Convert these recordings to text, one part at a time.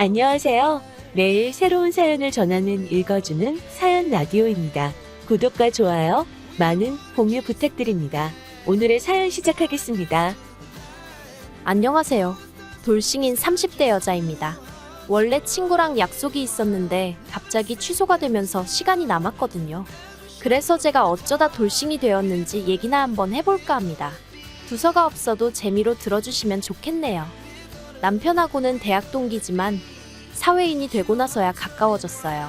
안녕하세요. 매일 새로운 사연을 전하는 읽어주는 사연 라디오입니다. 구독과 좋아요, 많은 공유 부탁드립니다. 오늘의 사연 시작하겠습니다. 안녕하세요. 돌싱인 30대 여자입니다. 원래 친구랑 약속이 있었는데 갑자기 취소가 되면서 시간이 남았거든요. 그래서 제가 어쩌다 돌싱이 되었는지 얘기나 한번 해볼까 합니다. 두서가 없어도 재미로 들어주시면 좋겠네요. 남편하고는 대학 동기지만 사회인이 되고 나서야 가까워졌어요.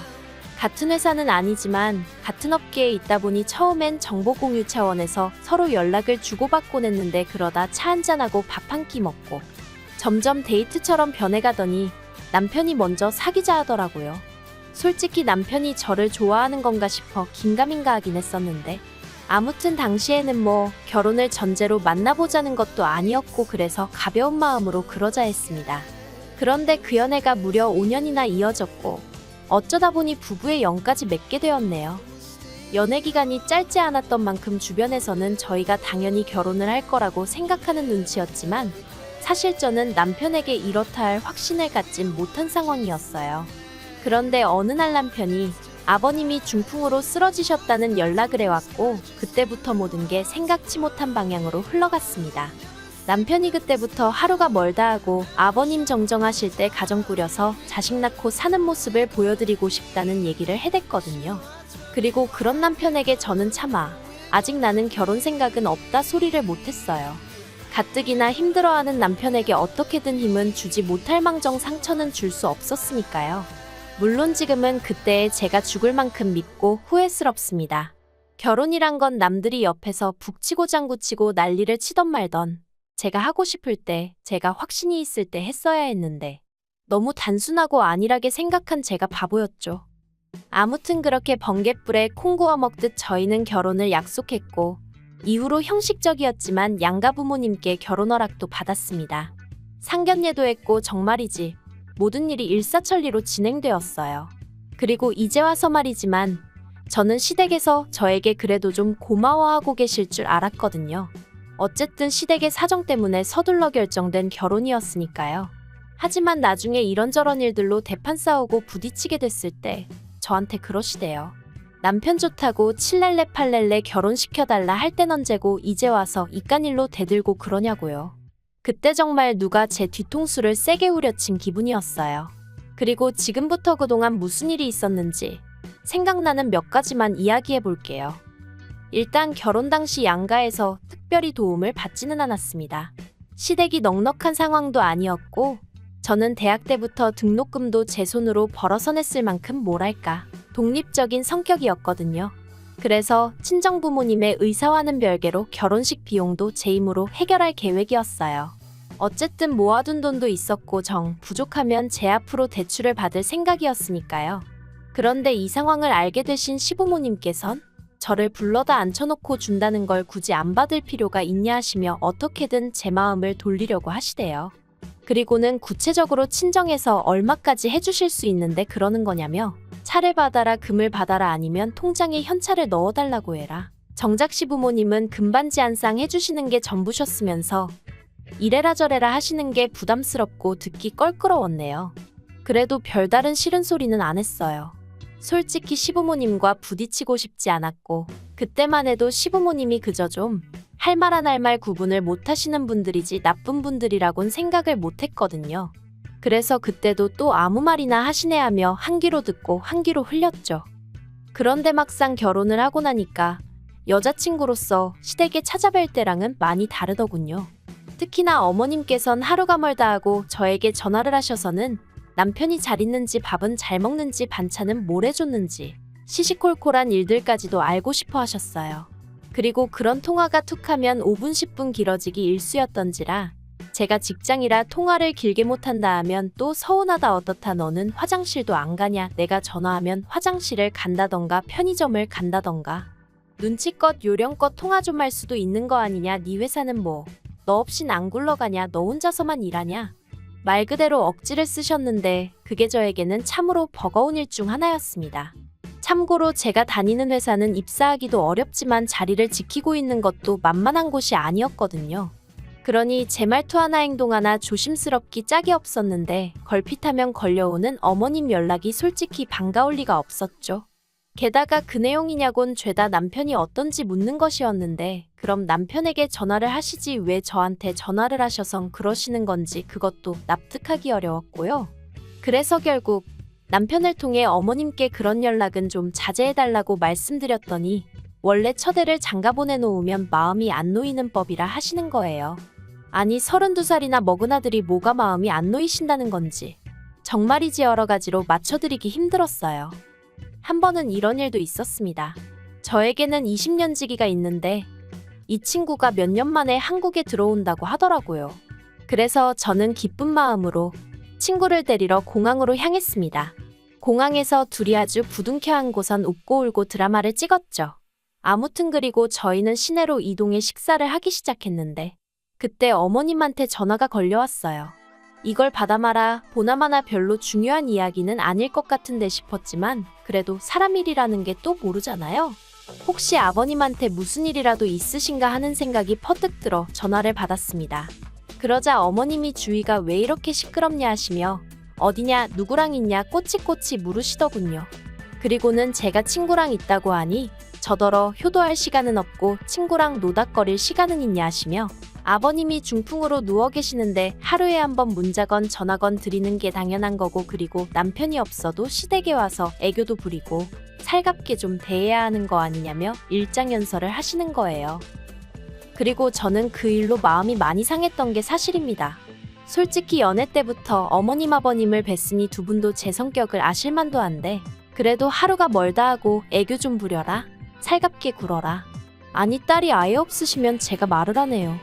같은 회사는 아니지만 같은 업계에 있다 보니 처음엔 정보 공유 차원에서 서로 연락을 주고받곤 했는데 그러다 차 한잔하고 밥 한 끼 먹고 점점 데이트처럼 변해가더니 남편이 먼저 사귀자 하더라고요. 솔직히 남편이 저를 좋아하는 건가 싶어 긴가민가 하긴 했었는데 아무튼 당시에는 결혼을 전제로 만나보자는 것도 아니었고 그래서 가벼운 마음으로 그러자 했습니다. 그런데 그 연애가 무려 5년이나 이어졌고 어쩌다 보니 부부의 영까지 맺게 되었네요. 연애 기간이 짧지 않았던 만큼 주변에서는 저희가 당연히 결혼을 할 거라고 생각하는 눈치였지만 사실 저는 남편에게 이렇다 할 확신을 갖진 못한 상황이었어요. 그런데 어느 날 남편이 아버님이 중풍으로 쓰러지셨다는 연락을 해왔고 그때부터 모든 게 생각지 못한 방향으로 흘러갔습니다. 남편이 그때부터 하루가 멀다 하고 아버님 정정하실 때 가정 꾸려서 자식 낳고 사는 모습을 보여드리고 싶다는 얘기를 해댔거든요. 그리고 그런 남편에게 저는 차마 아직 나는 결혼 생각은 없다 소리를 못했어요. 가뜩이나 힘들어하는 남편에게 어떻게든 힘은 주지 못할 망정 상처는 줄 수 없었으니까요. 물론 지금은 그때의 제가 죽을 만큼 밉고 후회스럽습니다. 결혼이란 건 남들이 옆에서 북치고 장구치고 난리를 치던 말던 제가 하고 싶을 때, 제가 확신이 있을 때 했어야 했는데 너무 단순하고 안일하게 생각한 제가 바보였죠. 아무튼 그렇게 번갯불에 콩 구워 먹듯 저희는 결혼을 약속했고 이후로 형식적이었지만 양가 부모님께 결혼 허락도 받았습니다. 상견례도 했고 정말이지 모든 일이 일사천리로 진행되었어요. 그리고 이제 와서 말이지만 저는 시댁에서 저에게 그래도 좀 고마워하고 계실 줄 알았거든요. 어쨌든 시댁의 사정 때문에 서둘러 결정된 결혼이었으니까요. 하지만 나중에 이런저런 일들로 대판 싸우고 부딪히게 됐을 때 저한테 그러시대요. 남편 좋다고 7렐레 8렐레 결혼시켜달라 할 땐 언제고 이제 와서 이깟일로 대들고 그러냐고요. 그때 정말 누가 제 뒤통수를 세게 후려친 기분이었어요. 그리고 지금부터 그동안 무슨 일이 있었는지 생각나는 몇 가지만 이야기해 볼게요. 일단 결혼 당시 양가에서 특별히 도움을 받지는 않았습니다. 시댁이 넉넉한 상황도 아니었고 저는 대학 때부터 등록금도 제 손으로 벌어서 냈을 만큼 뭐랄까 독립적인 성격이었거든요. 그래서 친정부모님의 의사와는 별개로 결혼식 비용도 제 힘으로 해결할 계획이었어요. 어쨌든 모아둔 돈도 있었고 부족하면 제 앞으로 대출을 받을 생각이었으니까요. 그런데 이 상황을 알게 되신 시부모님께선 저를 불러다 앉혀놓고 준다는 걸 굳이 안 받을 필요가 있냐 하시며 어떻게든 제 마음을 돌리려고 하시대요. 그리고는 구체적으로 친정에서 얼마까지 해주실 수 있는데 그러는 거냐며 차를 받아라 금을 받아라 아니면 통장에 현찰을 넣어달라고 해라. 정작 시부모님은 금반지 한 쌍 해주시는 게 전부셨으면서 이래라 저래라 하시는 게 부담스럽고 듣기 껄끄러웠네요. 그래도 별다른 싫은 소리는 안 했어요. 솔직히 시부모님과 부딪히고 싶지 않았고 그때만 해도 시부모님이 그저 좀 할 말 안 할 말 구분을 못하시는 분들이지 나쁜 분들이라곤 생각을 못했거든요. 그래서 그때도 또 아무 말이나 하시네 하며 한 귀로 듣고 한 귀로 흘렸죠. 그런데 막상 결혼을 하고 나니까 여자친구로서 시댁에 찾아뵐 때랑은 많이 다르더군요. 특히나 어머님께선 하루가 멀다 하고 저에게 전화를 하셔서는 남편이 잘 있는지 밥은 잘 먹는지 반찬은 뭘 해줬는지 시시콜콜한 일들까지도 알고 싶어 하셨어요. 그리고 그런 통화가 툭하면 5분 10분 길어지기 일쑤였던지라 제가 직장이라 통화를 길게 못한다 하면 또 서운하다 어떻다 너는 화장실도 안 가냐 내가 전화하면 화장실을 간다던가 편의점을 간다던가 눈치껏 요령껏 통화 좀 할 수도 있는 거 아니냐 네 회사는 너 없인 안 굴러가냐 너 혼자서만 일하냐 말 그대로 억지를 쓰셨는데 그게 저에게는 참으로 버거운 일 중 하나였습니다. 참고로 제가 다니는 회사는 입사하기도 어렵지만 자리를 지키고 있는 것도 만만한 곳이 아니었거든요. 그러니 제 말투 하나 행동 하나 조심스럽기 짝이 없었는데 걸핏하면 걸려오는 어머님 연락이 솔직히 반가울 리가 없었죠. 게다가 그 내용이냐곤 죄다 남편이 어떤지 묻는 것이었는데 그럼 남편에게 전화를 하시지 왜 저한테 전화를 하셔선 그러시는 건지 그것도 납득하기 어려웠고요. 그래서 결국 남편을 통해 어머님께 그런 연락은 좀 자제해달라고 말씀드렸더니 원래 처대를 장가 보내놓으면 마음이 안 놓이는 법이라 하시는 거예요. 아니 32살이나 먹은 아들이 뭐가 마음이 안 놓이신다는 건지 정말이지 여러 가지로 맞춰드리기 힘들었어요. 한 번은 이런 일도 있었습니다. 저에게는 20년 지기가 있는데 이 친구가 몇 년 만에 한국에 들어온다고 하더라고요. 그래서 저는 기쁜 마음으로 친구를 데리러 공항으로 향했습니다. 공항에서 둘이 아주 부둥켜 안고선 웃고 울고 드라마를 찍었죠. 아무튼 그리고 저희는 시내로 이동해 식사를 하기 시작했는데 그때 어머님한테 전화가 걸려왔어요. 이걸 받아마라 보나마나 별로 중요한 이야기는 아닐 것 같은데 싶었지만 그래도 사람 일이라는 게 또 모르잖아요. 혹시 아버님한테 무슨 일이라도 있으신가 하는 생각이 퍼뜩 들어 전화를 받았습니다. 그러자 어머님이 주위가 왜 이렇게 시끄럽냐 하시며 어디냐 누구랑 있냐 꼬치꼬치 물으시더군요. 그리고는 제가 친구랑 있다고 하니 저더러 효도할 시간은 없고 친구랑 노닥거릴 시간은 있냐 하시며 아버님이 중풍으로 누워 계시는데 하루에 한 번 문자건 전화건 드리는 게 당연한 거고 그리고 남편이 없어도 시댁에 와서 애교도 부리고 살갑게 좀 대해야 하는 거 아니냐며 일장연설을 하시는 거예요. 그리고 저는 그 일로 마음이 많이 상했던 게 사실입니다. 솔직히 연애 때부터 어머님 아버님을 뵀으니 두 분도 제 성격을 아실만도 한데 그래도 하루가 멀다 하고 애교 좀 부려라 살갑게 굴어라 아니 딸이 아예 없으시면 제가 말을 하네요.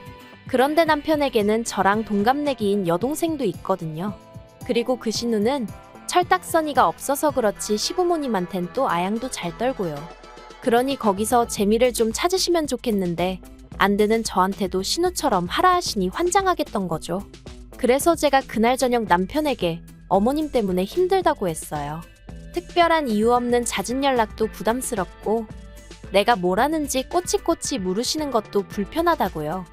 그런데 남편에게는 저랑 동갑내기인 여동생도 있거든요. 그리고 그 신우는 철딱서니가 없어서 그렇지 시부모님한텐 또 아양도 잘 떨고요. 그러니 거기서 재미를 좀 찾으시면 좋겠는데 안 되는 저한테도 신우처럼 하라 하시니 환장하겠던 거죠. 그래서 제가 그날 저녁 남편에게 어머님 때문에 힘들다고 했어요. 특별한 이유 없는 잦은 연락도 부담스럽고 내가 뭘 하는지 꼬치꼬치 물으시는 것도 불편하다고요.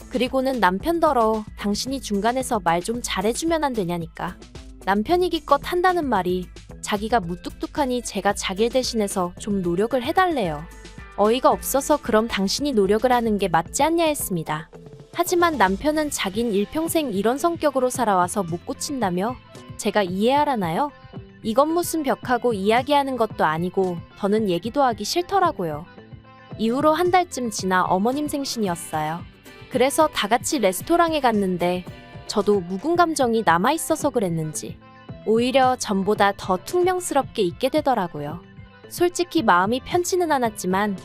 그리고는 남편더러 당신이 중간에서 말 좀 잘해주면 안 되냐니까. 남편이 기껏 한다는 말이 자기가 무뚝뚝하니 제가 자기 대신해서 좀 노력을 해달래요. 어이가 없어서 그럼 당신이 노력을 하는 게 맞지 않냐 했습니다. 하지만 남편은 자긴 일평생 이런 성격으로 살아와서 못 고친다며 제가 이해하라나요? 이건 무슨 벽하고 이야기하는 것도 아니고 더는 얘기도 하기 싫더라고요. 이후로 한 달쯤 지나 어머님 생신이었어요. 그래서 다 같이 레스토랑에 갔는데 저도 묵은 감정이 남아있어서 그랬는지 오히려 전보다 더 퉁명스럽게 있게 되더라고요. 솔직히 마음이 편치는 않았지만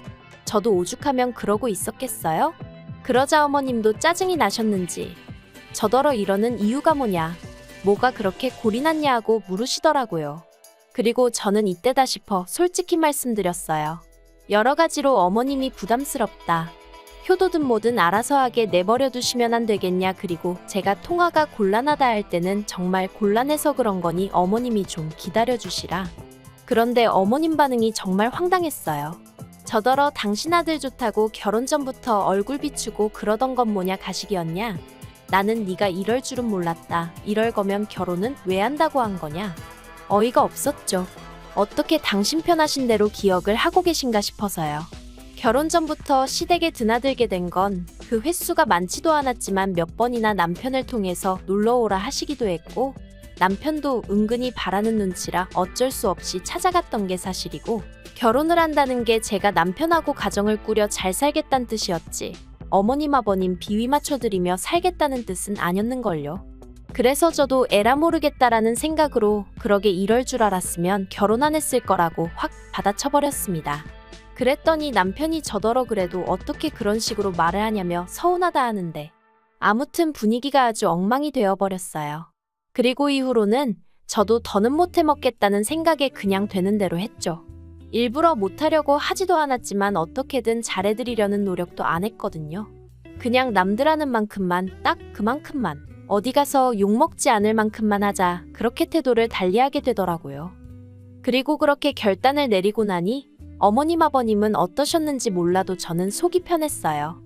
저도 오죽하면 그러고 있었겠어요? 그러자 어머님도 짜증이 나셨는지 저더러 이러는 이유가 뭐냐, 뭐가 그렇게 골이 났냐 하고 물으시더라고요. 그리고 저는 이때다 싶어 솔직히 말씀드렸어요. 여러 가지로 어머님이 부담스럽다. 효도든 뭐든 알아서 하게 내버려 두시면 안 되겠냐. 그리고 제가 통화가 곤란하다 할 때는 정말 곤란해서 그런 거니 어머님이 좀 기다려 주시라. 그런데 어머님 반응이 정말 황당했어요. 저더러 당신 아들 좋다고 결혼 전부터 얼굴 비추고 그러던 건 뭐냐 가식이었냐. 나는 네가 이럴 줄은 몰랐다. 이럴 거면 결혼은 왜 한다고 한 거냐. 어이가 없었죠. 어떻게 당신 편하신 대로 기억을 하고 계신가 싶어서요. 결혼 전부터 시댁에 드나들게 된 건 그 횟수가 많지도 않았지만 몇 번이나 남편을 통해서 놀러오라 하시기도 했고 남편도 은근히 바라는 눈치라 어쩔 수 없이 찾아갔던 게 사실이고 결혼을 한다는 게 제가 남편하고 가정을 꾸려 잘 살겠다는 뜻이었지 어머님 아버님 비위 맞춰드리며 살겠다는 뜻은 아니었는걸요. 그래서 저도 에라 모르겠다라는 생각으로 그러게 이럴 줄 알았으면 결혼 안 했을 거라고 확 받아쳐버렸습니다. 그랬더니 남편이 저더러 그래도 어떻게 그런 식으로 말을 하냐며 서운하다 하는데 아무튼 분위기가 아주 엉망이 되어버렸어요. 그리고 이후로는 저도 더는 못해 먹겠다는 생각에 그냥 되는 대로 했죠. 일부러 못하려고 하지도 않았지만 어떻게든 잘해드리려는 노력도 안 했거든요. 그냥 남들 하는 만큼만 딱 그만큼만 어디 가서 욕먹지 않을 만큼만 하자 그렇게 태도를 달리하게 되더라고요. 그리고 그렇게 결단을 내리고 나니 어머님 아버님은 어떠셨는지 몰라도 저는 속이 편했어요.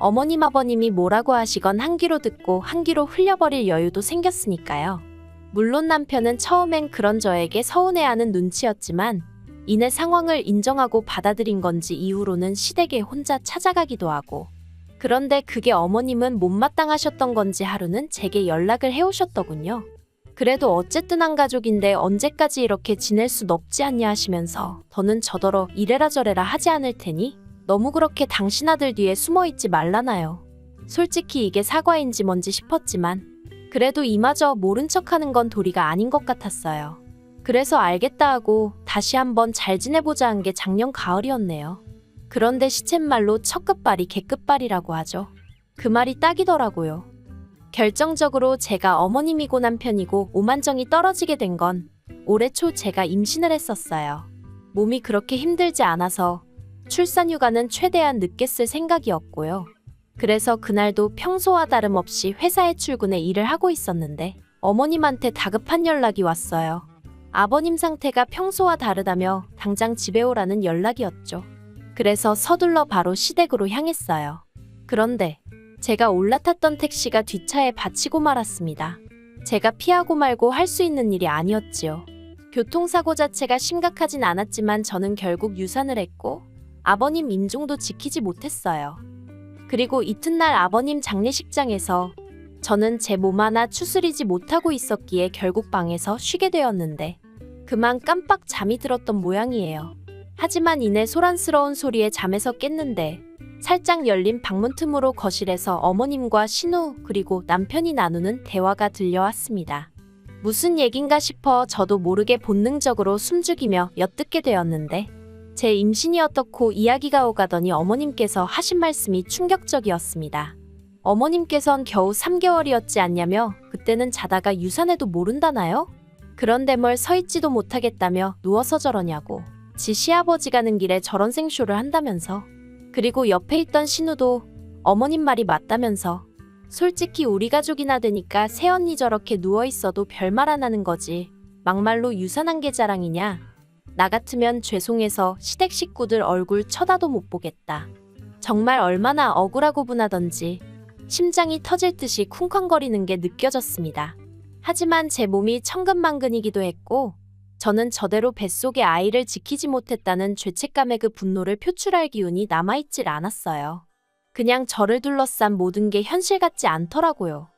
어머님 아버님이 뭐라고 하시건 한 귀로 듣고 한 귀로 흘려버릴 여유도 생겼으니까요. 물론 남편은 처음엔 그런 저에게 서운해하는 눈치였지만 이내 상황을 인정하고 받아들인 건지 이후로는 시댁에 혼자 찾아가기도 하고, 그런데 그게 어머님은 못마땅하셨던 건지 하루는 제게 연락을 해오셨더군요. 그래도 어쨌든 한 가족인데 언제까지 이렇게 지낼 순 없지 않냐 하시면서 더는 저더러 이래라 저래라 하지 않을 테니 너무 그렇게 당신 아들 뒤에 숨어있지 말라나요. 솔직히 이게 사과인지 뭔지 싶었지만 그래도 이마저 모른 척하는 건 도리가 아닌 것 같았어요. 그래서 알겠다 하고 다시 한번 잘 지내보자 한 게 작년 가을이었네요. 그런데 시쳇말로 첫 끝발이 개끝발이라고 하죠. 그 말이 딱이더라고요. 결정적으로 제가 어머님이고 남편이고 오만정이 떨어지게 된 건 올해 초 제가 임신을 했었어요. 몸이 그렇게 힘들지 않아서 출산휴가는 최대한 늦게 쓸 생각이었고요. 그래서 그날도 평소와 다름없이 회사에 출근해 일을 하고 있었는데 어머님한테 다급한 연락이 왔어요. 아버님 상태가 평소와 다르다며 당장 집에 오라는 연락이었죠. 그래서 서둘러 바로 시댁으로 향했어요. 그런데 제가 올라탔던 택시가 뒷차에 받치고 말았습니다. 제가 피하고 말고 할 수 있는 일이 아니었지요. 교통사고 자체가 심각하진 않았지만 저는 결국 유산을 했고 아버님 임종도 지키지 못했어요. 그리고 이튿날 아버님 장례식장에서 저는 제 몸 하나 추스리지 못하고 있었기에 결국 방에서 쉬게 되었는데 그만 깜빡 잠이 들었던 모양이에요. 하지만 이내 소란스러운 소리에 잠에서 깼는데 살짝 열린 방문 틈으로 거실에서 어머님과 신우 그리고 남편이 나누는 대화가 들려왔습니다. 무슨 얘긴가 싶어 저도 모르게 본능적으로 숨죽이며 엿듣게 되었는데 제 임신이 어떻고 이야기가 오가더니 어머님께서 하신 말씀이 충격적이었습니다. 어머님께선 겨우 3개월이었지 않냐며 그때는 자다가 유산해도 모른다나요? 그런데 뭘 서있지도 못하겠다며 누워서 저러냐고. 지 시아버지 가는 길에 저런 생쇼를 한다면서. 그리고 옆에 있던 신우도 어머님 말이 맞다면서. 솔직히 우리 가족이나 되니까 새언니 저렇게 누워있어도 별말 안 하는 거지. 막말로 유산한 게 자랑이냐. 나 같으면 죄송해서 시댁 식구들 얼굴 쳐다도 못 보겠다. 정말 얼마나 억울하고 분하던지 심장이 터질 듯이 쿵쾅거리는 게 느껴졌습니다. 하지만 제 몸이 천근만근이기도 했고 저는 저대로 뱃속의 아이를 지키지 못했다는 죄책감의 그 분노를 표출할 기운이 남아있질 않았어요. 그냥 저를 둘러싼 모든 게 현실 같지 않더라고요.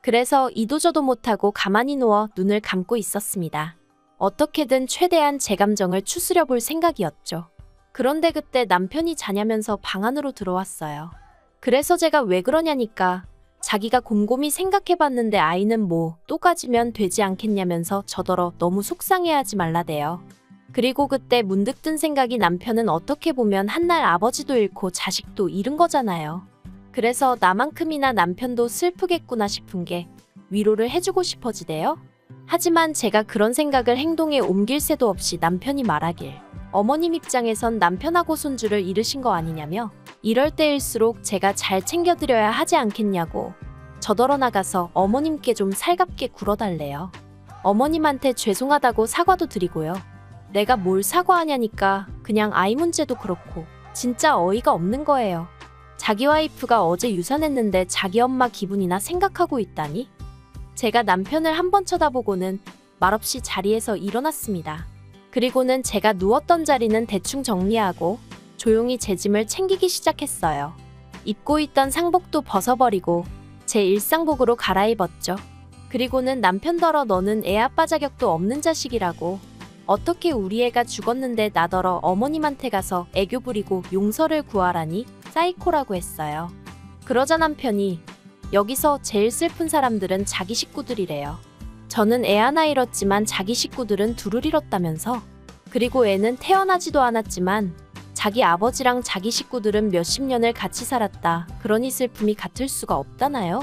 그래서 이도저도 못하고 가만히 누워 눈을 감고 있었습니다. 어떻게든 최대한 제 감정을 추스려 볼 생각이었죠. 그런데 그때 남편이 자냐면서 방 안으로 들어왔어요. 그래서 제가 왜 그러냐니까 자기가 곰곰이 생각해봤는데 아이는 뭐 또 가지면 되지 않겠냐면서 저더러 너무 속상해하지 말라대요. 그리고 그때 문득 든 생각이 남편은 어떻게 보면 한날 아버지도 잃고 자식도 잃은 거잖아요. 그래서 나만큼이나 남편도 슬프겠구나 싶은 게 위로를 해주고 싶어지대요. 하지만 제가 그런 생각을 행동에 옮길 새도 없이 남편이 말하길 어머님 입장에선 남편하고 손주를 잃으신 거 아니냐며 이럴 때일수록 제가 잘 챙겨드려야 하지 않겠냐고 저더러 나가서 어머님께 좀 살갑게 굴어달래요. 어머님한테 죄송하다고 사과도 드리고요. 내가 뭘 사과하냐니까 그냥 아이 문제도 그렇고 진짜 어이가 없는 거예요. 자기 와이프가 어제 유산했는데 자기 엄마 기분이나 생각하고 있다니? 제가 남편을 한번 쳐다보고는 말없이 자리에서 일어났습니다. 그리고는 제가 누웠던 자리는 대충 정리하고 조용히 제 짐을 챙기기 시작했어요. 입고 있던 상복도 벗어버리고 제 일상복으로 갈아입었죠. 그리고는 남편더러 너는 애 아빠 자격도 없는 자식이라고 어떻게 우리 애가 죽었는데 나더러 어머님한테 가서 애교 부리고 용서를 구하라니 사이코라고 했어요. 그러자 남편이 여기서 제일 슬픈 사람들은 자기 식구들이래요. 저는 애 하나 잃었지만 자기 식구들은 둘을 잃었다면서. 그리고 애는 태어나지도 않았지만 자기 아버지랑 자기 식구들은 몇십 년을 같이 살았다. 그러니 슬픔이 같을 수가 없다나요?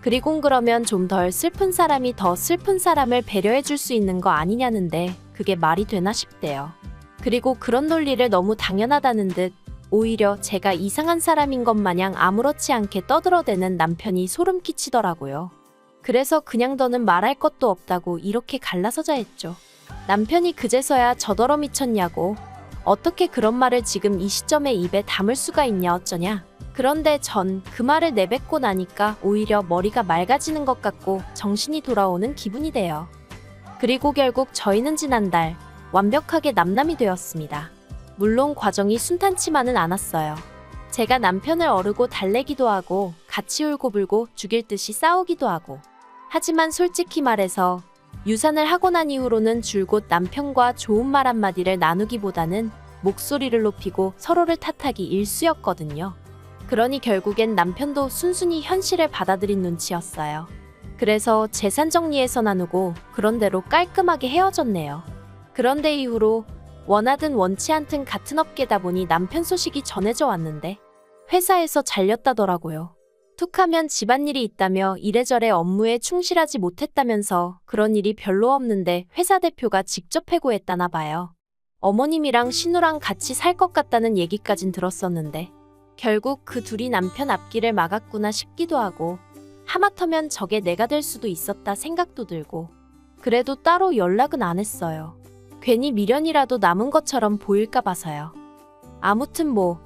그리곤 그러면 좀 덜 슬픈 사람이 더 슬픈 사람을 배려해 줄 수 있는 거 아니냐는데 그게 말이 되나 싶대요. 그리고 그런 논리를 너무 당연하다는 듯 오히려 제가 이상한 사람인 것 마냥 아무렇지 않게 떠들어대는 남편이 소름 끼치더라고요. 그래서 그냥 더는 말할 것도 없다고 이렇게 갈라서자 했죠. 남편이 그제서야 저더러 미쳤냐고 어떻게 그런 말을 지금 이 시점에 입에 담을 수가 있냐 어쩌냐 그런데 전 그 말을 내뱉고 나니까 오히려 머리가 맑아지는 것 같고 정신이 돌아오는 기분이 돼요. 그리고 결국 저희는 지난달 완벽하게 남남이 되었습니다. 물론 과정이 순탄치만은 않았어요. 제가 남편을 어르고 달래기도 하고 같이 울고불고 죽일 듯이 싸우기도 하고. 하지만 솔직히 말해서 유산을 하고 난 이후로는 줄곧 남편과 좋은 말 한마디를 나누기보다는 목소리를 높이고 서로를 탓하기 일쑤였거든요. 그러니 결국엔 남편도 순순히 현실을 받아들인 눈치였어요. 그래서 재산 정리해서 나누고 그런대로 깔끔하게 헤어졌네요. 그런데 이후로 원하든 원치 않든 같은 업계다 보니 남편 소식이 전해져 왔는데 회사에서 잘렸다더라고요. 툭하면 집안일이 있다며 이래저래 업무에 충실하지 못했다면서 그런 일이 별로 없는데 회사 대표가 직접 해고했다나 봐요. 어머님이랑 신우랑 같이 살 것 같다는 얘기까진 들었었는데 결국 그 둘이 남편 앞길을 막았구나 싶기도 하고 하마터면 저게 내가 될 수도 있었다 생각도 들고 그래도 따로 연락은 안 했어요. 괜히 미련이라도 남은 것처럼 보일까 봐서요. 아무튼 뭐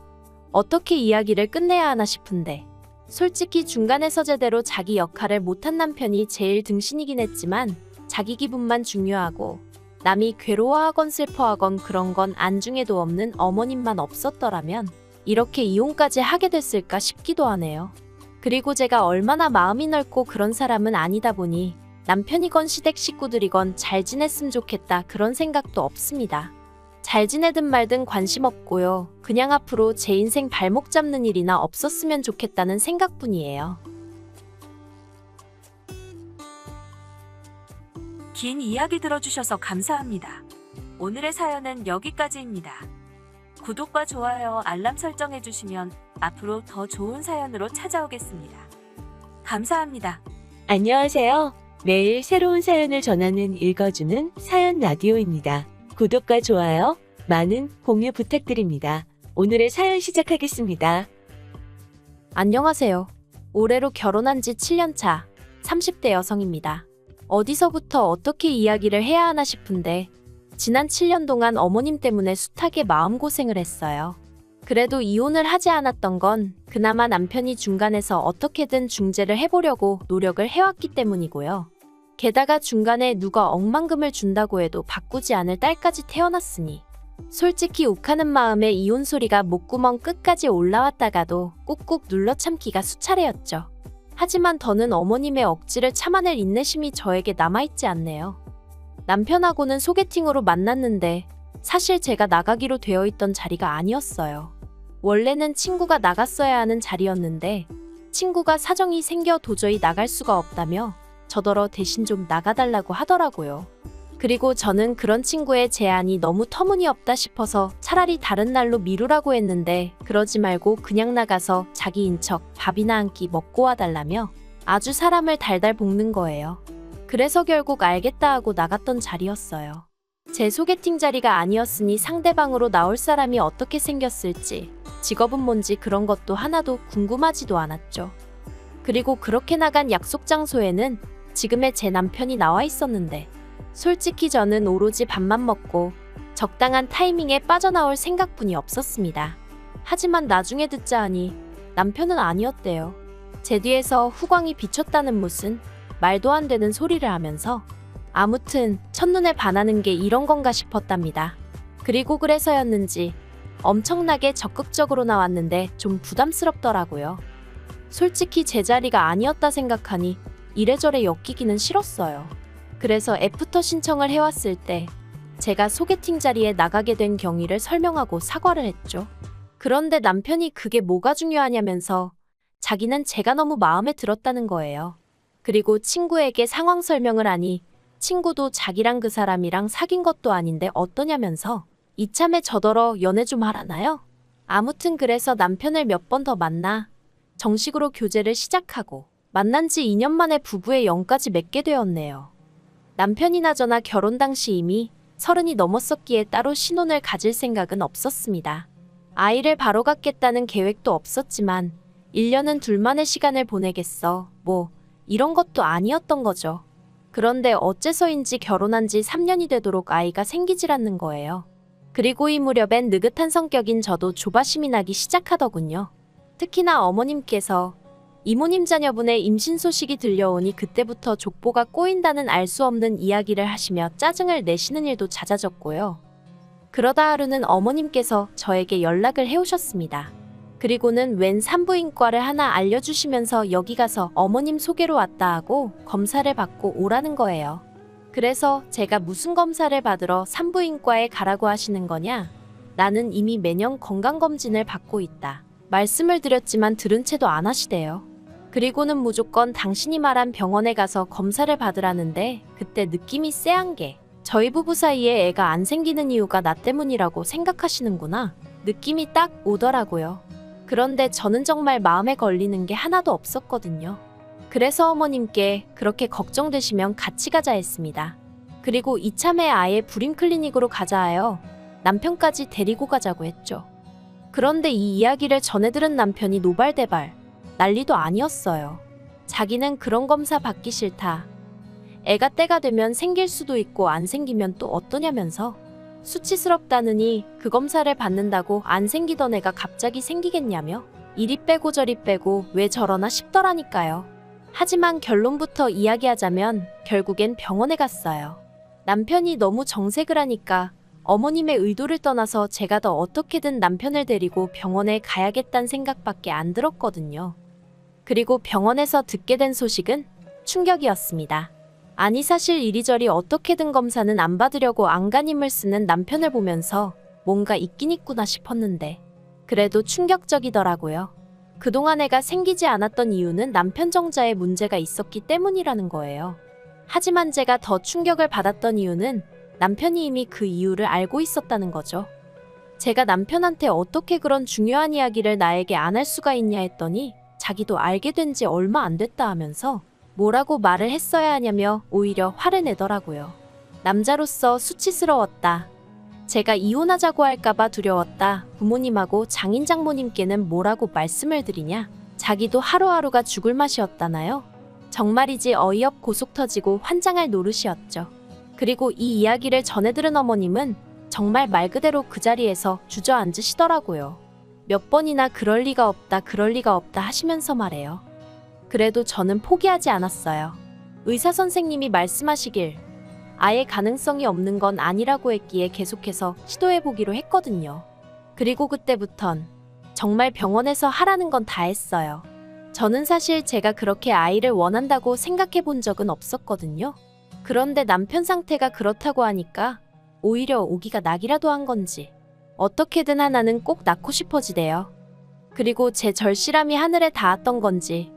어떻게 이야기를 끝내야 하나 싶은데 솔직히 중간에서 제대로 자기 역할을 못한 남편이 제일 등신이긴 했지만 자기 기분만 중요하고 남이 괴로워하건 슬퍼하건 그런 건 안중에도 없는 어머님만 없었더라면 이렇게 이혼까지 하게 됐을까 싶기도 하네요. 그리고 제가 얼마나 마음이 넓고 그런 사람은 아니다 보니 남편이건 시댁 식구들이건 잘 지냈으면 좋겠다 그런 생각도 없습니다. 잘 지내든 말든 관심 없고요. 그냥 앞으로 제 인생 발목 잡는 일이나 없었으면 좋겠다는 생각뿐이에요. 긴 이야기 들어주셔서 감사합니다. 오늘의 사연은 여기까지입니다. 구독과 좋아요, 알람 설정해주시면 앞으로 더 좋은 사연으로 찾아오겠습니다. 감사합니다. 안녕하세요. 매일 새로운 사연을 전하는 읽어주는 사연 라디오입니다. 구독과 좋아요, 많은 공유 부탁드립니다. 오늘의 사연 시작하겠습니다. 안녕하세요. 올해로 결혼한 지 7년차 30대 여성입니다. 어디서부터 어떻게 이야기를 해야 하나 싶은데 지난 7년 동안 어머님 때문에 숱하게 마음고생을 했어요. 그래도 이혼을 하지 않았던 건 그나마 남편이 중간에서 어떻게든 중재를 해보려고 노력을 해왔기 때문이고요. 게다가 중간에 누가 억만금을 준다고 해도 바꾸지 않을 딸까지 태어났으니 솔직히 욱하는 마음에 이혼 소리가 목구멍 끝까지 올라왔다가도 꾹꾹 눌러 참기가 수차례였죠. 하지만 더는 어머님의 억지를 참아낼 인내심이 저에게 남아있지 않네요. 남편하고는 소개팅으로 만났는데 사실 제가 나가기로 되어 있던 자리가 아니었어요. 원래는 친구가 나갔어야 하는 자리였는데 친구가 사정이 생겨 도저히 나갈 수가 없다며 저더러 대신 좀 나가달라고 하더라고요. 그리고 저는 그런 친구의 제안이 너무 터무니없다 싶어서 차라리 다른 날로 미루라고 했는데 그러지 말고 그냥 나가서 자기인 척 밥이나 한 끼 먹고 와달라며 아주 사람을 달달 볶는 거예요. 그래서 결국 알겠다 하고 나갔던 자리였어요. 제 소개팅 자리가 아니었으니 상대방으로 나올 사람이 어떻게 생겼을지, 직업은 뭔지 그런 것도 하나도 궁금하지도 않았죠. 그리고 그렇게 나간 약속 장소에는 지금의 제 남편이 나와 있었는데 솔직히 저는 오로지 밥만 먹고 적당한 타이밍에 빠져나올 생각뿐이 없었습니다. 하지만 나중에 듣자 하니 남편은 아니었대요. 제 뒤에서 후광이 비쳤다는 무슨 말도 안 되는 소리를 하면서 아무튼 첫눈에 반하는 게 이런 건가 싶었답니다. 그리고 그래서였는지 엄청나게 적극적으로 나왔는데 좀 부담스럽더라고요. 솔직히 제 자리가 아니었다 생각하니 이래저래 엮이기는 싫었어요. 그래서 애프터 신청을 해왔을 때 제가 소개팅 자리에 나가게 된 경위를 설명하고 사과를 했죠. 그런데 남편이 그게 뭐가 중요하냐면서 자기는 제가 너무 마음에 들었다는 거예요. 그리고 친구에게 상황 설명을 하니 친구도 자기랑 그 사람이랑 사귄 것도 아닌데 어떠냐면서 이참에 저더러 연애 좀 하라나요? 아무튼 그래서 남편을 몇 번 더 만나 정식으로 교제를 시작하고 만난 지 2년 만에 부부의 영까지 맺게 되었네요. 남편이나 저나 결혼 당시 이미 30이 넘었었기에 따로 신혼을 가질 생각은 없었습니다. 아이를 바로 갖겠다는 계획도 없었지만 1년은 둘만의 시간을 보내겠어 뭐 이런 것도 아니었던 거죠. 그런데 어째서인지 결혼한 지 3년이 되도록 아이가 생기질 않는 거예요. 그리고 이 무렵엔 느긋한 성격인 저도 조바심이 나기 시작하더군요. 특히나 어머님께서 이모님 자녀분의 임신 소식이 들려오니 그때부터 족보가 꼬인다는 알 수 없는 이야기를 하시며 짜증을 내시는 일도 잦아졌고요. 그러다 하루는 어머님께서 저에게 연락을 해오셨습니다. 그리고는 웬 산부인과를 하나 알려주시면서 여기 가서 어머님 소개로 왔다 하고 검사를 받고 오라는 거예요. 그래서 제가 무슨 검사를 받으러 산부인과에 가라고 하시는 거냐? 나는 이미 매년 건강검진을 받고 있다. 말씀을 드렸지만 들은 채도 안 하시대요. 그리고는 무조건 당신이 말한 병원에 가서 검사를 받으라는데 그때 느낌이 쎄한 게 저희 부부 사이에 애가 안 생기는 이유가 나 때문이라고 생각하시는구나. 느낌이 딱 오더라고요. 그런데 저는 정말 마음에 걸리는 게 하나도 없었거든요. 그래서 어머님께 그렇게 걱정되시면 같이 가자 했습니다. 그리고 이참에 아예 불임 클리닉으로 가자 하여 남편까지 데리고 가자고 했죠. 그런데 이 이야기를 전해 들은 남편이 노발대발 난리도 아니었어요. 자기는 그런 검사 받기 싫다. 애가 때가 되면 생길 수도 있고 안 생기면 또 어떠냐면서 수치스럽다느니 그 검사를 받는다고 안 생기던 애가 갑자기 생기겠냐며 이리 빼고 저리 빼고 왜 저러나 싶더라니까요. 하지만 결론부터 이야기하자면 결국엔 병원에 갔어요. 남편이 너무 정색을 하니까 어머님의 의도를 떠나서 제가 더 어떻게든 남편을 데리고 병원에 가야겠다는 생각밖에 안 들었거든요. 그리고 병원에서 듣게 된 소식은 충격이었습니다. 아니 사실 이리저리 어떻게든 검사는 안 받으려고 안간힘을 쓰는 남편을 보면서 뭔가 있긴 있구나 싶었는데 그래도 충격적이더라고요. 그동안 애가 생기지 않았던 이유는 남편 정자에 문제가 있었기 때문이라는 거예요. 하지만 제가 더 충격을 받았던 이유는 남편이 이미 그 이유를 알고 있었다는 거죠. 제가 남편한테 어떻게 그런 중요한 이야기를 나에게 안 할 수가 있냐 했더니 자기도 알게 된 지 얼마 안 됐다 하면서 뭐라고 말을 했어야 하냐며 오히려 화를 내더라고요. 남자로서 수치스러웠다. 제가 이혼하자고 할까봐 두려웠다. 부모님하고 장인 장모님께는 뭐라고 말씀을 드리냐. 자기도 하루하루가 죽을 맛이었다나요. 정말이지 어이없고 속 터지고 환장할 노릇이었죠. 그리고 이 이야기를 전해 들은 어머님은 정말 말 그대로 그 자리에서 주저앉으시더라고요. 몇 번이나 그럴 리가 없다 그럴 리가 없다 하시면서 말해요. 그래도 저는 포기하지 않았어요. 의사 선생님이 말씀하시길 아예 가능성이 없는 건 아니라고 했기에 계속해서 시도해보기로 했거든요. 그리고 그때부턴 정말 병원에서 하라는 건 다 했어요. 저는 사실 제가 그렇게 아이를 원한다고 생각해 본 적은 없었거든요. 그런데 남편 상태가 그렇다고 하니까 오히려 오기가 낙이라도 한 건지 어떻게든 하나는 꼭 낳고 싶어지대요. 그리고 제 절실함이 하늘에 닿았던 건지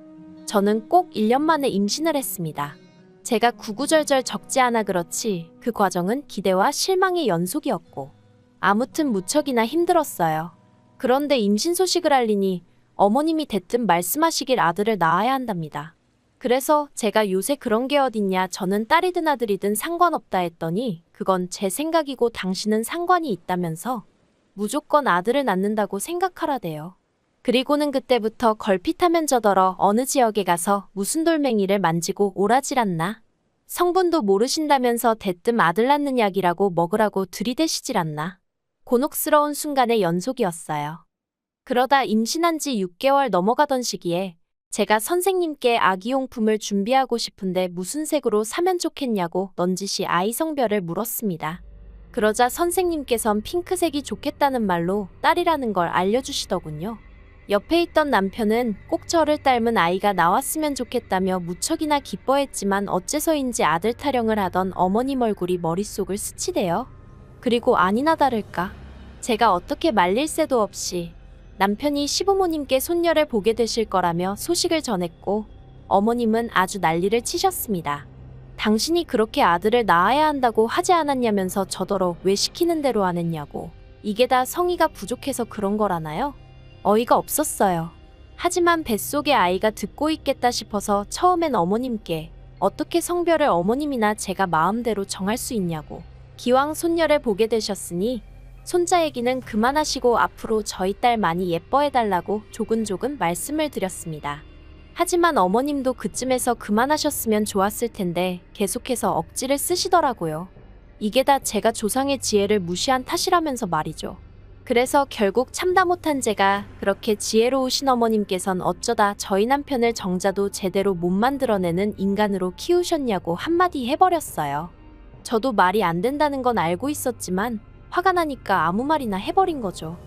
저는 꼭 1년 만에 임신을 했습니다. 제가 구구절절 적지 않아 그렇지 그 과정은 기대와 실망의 연속이었고 아무튼 무척이나 힘들었어요. 그런데 임신 소식을 알리니 어머님이 대뜸 말씀하시길 아들을 낳아야 한답니다. 그래서 제가 요새 그런 게 어딨냐 저는 딸이든 아들이든 상관없다 했더니 그건 제 생각이고 당신은 상관이 있다면서 무조건 아들을 낳는다고 생각하라대요. 그리고는 그때부터 걸핏하면 저더러 어느 지역에 가서 무슨 돌멩이를 만지고 오라질 않나? 성분도 모르신다면서 대뜸 아들 낳는 약이라고 먹으라고 들이대시질 않나? 곤혹스러운 순간의 연속이었어요. 그러다 임신한 지 6개월 넘어가던 시기에 제가 선생님께 아기용품을 준비하고 싶은데 무슨 색으로 사면 좋겠냐고 넌지시 아이 성별을 물었습니다. 그러자 선생님께선 핑크색이 좋겠다는 말로 딸이라는 걸 알려주시더군요. 옆에 있던 남편은 꼭 저를 닮은 아이가 나왔으면 좋겠다며 무척이나 기뻐했지만 어째서인지 아들 타령을 하던 어머님 얼굴이 머릿속을 스치대요. 그리고 아니나 다를까 제가 어떻게 말릴 새도 없이 남편이 시부모님께 손녀를 보게 되실 거라며 소식을 전했고 어머님은 아주 난리를 치셨습니다. 당신이 그렇게 아들을 낳아야 한다고 하지 않았냐면서 저더러 왜 시키는 대로 안 했냐고. 이게 다 성의가 부족해서 그런 거라나요? 어이가 없었어요. 하지만 뱃속에 아이가 듣고 있겠다 싶어서 처음엔 어머님께 어떻게 성별을 어머님이나 제가 마음대로 정할 수 있냐고. 기왕 손녀를 보게 되셨으니 손자 얘기는 그만하시고 앞으로 저희 딸 많이 예뻐해달라고 조근조근 말씀을 드렸습니다. 하지만 어머님도 그쯤에서 그만하셨으면 좋았을 텐데 계속해서 억지를 쓰시더라고요. 이게 다 제가 조상의 지혜를 무시한 탓이라면서 말이죠. 그래서 결국 참다 못한 제가 그렇게 지혜로우신 어머님께선 어쩌다 저희 남편을 정자도 제대로 못 만들어내는 인간으로 키우셨냐고 한마디 해버렸어요. 저도 말이 안 된다는 건 알고 있었지만 화가 나니까 아무 말이나 해버린 거죠.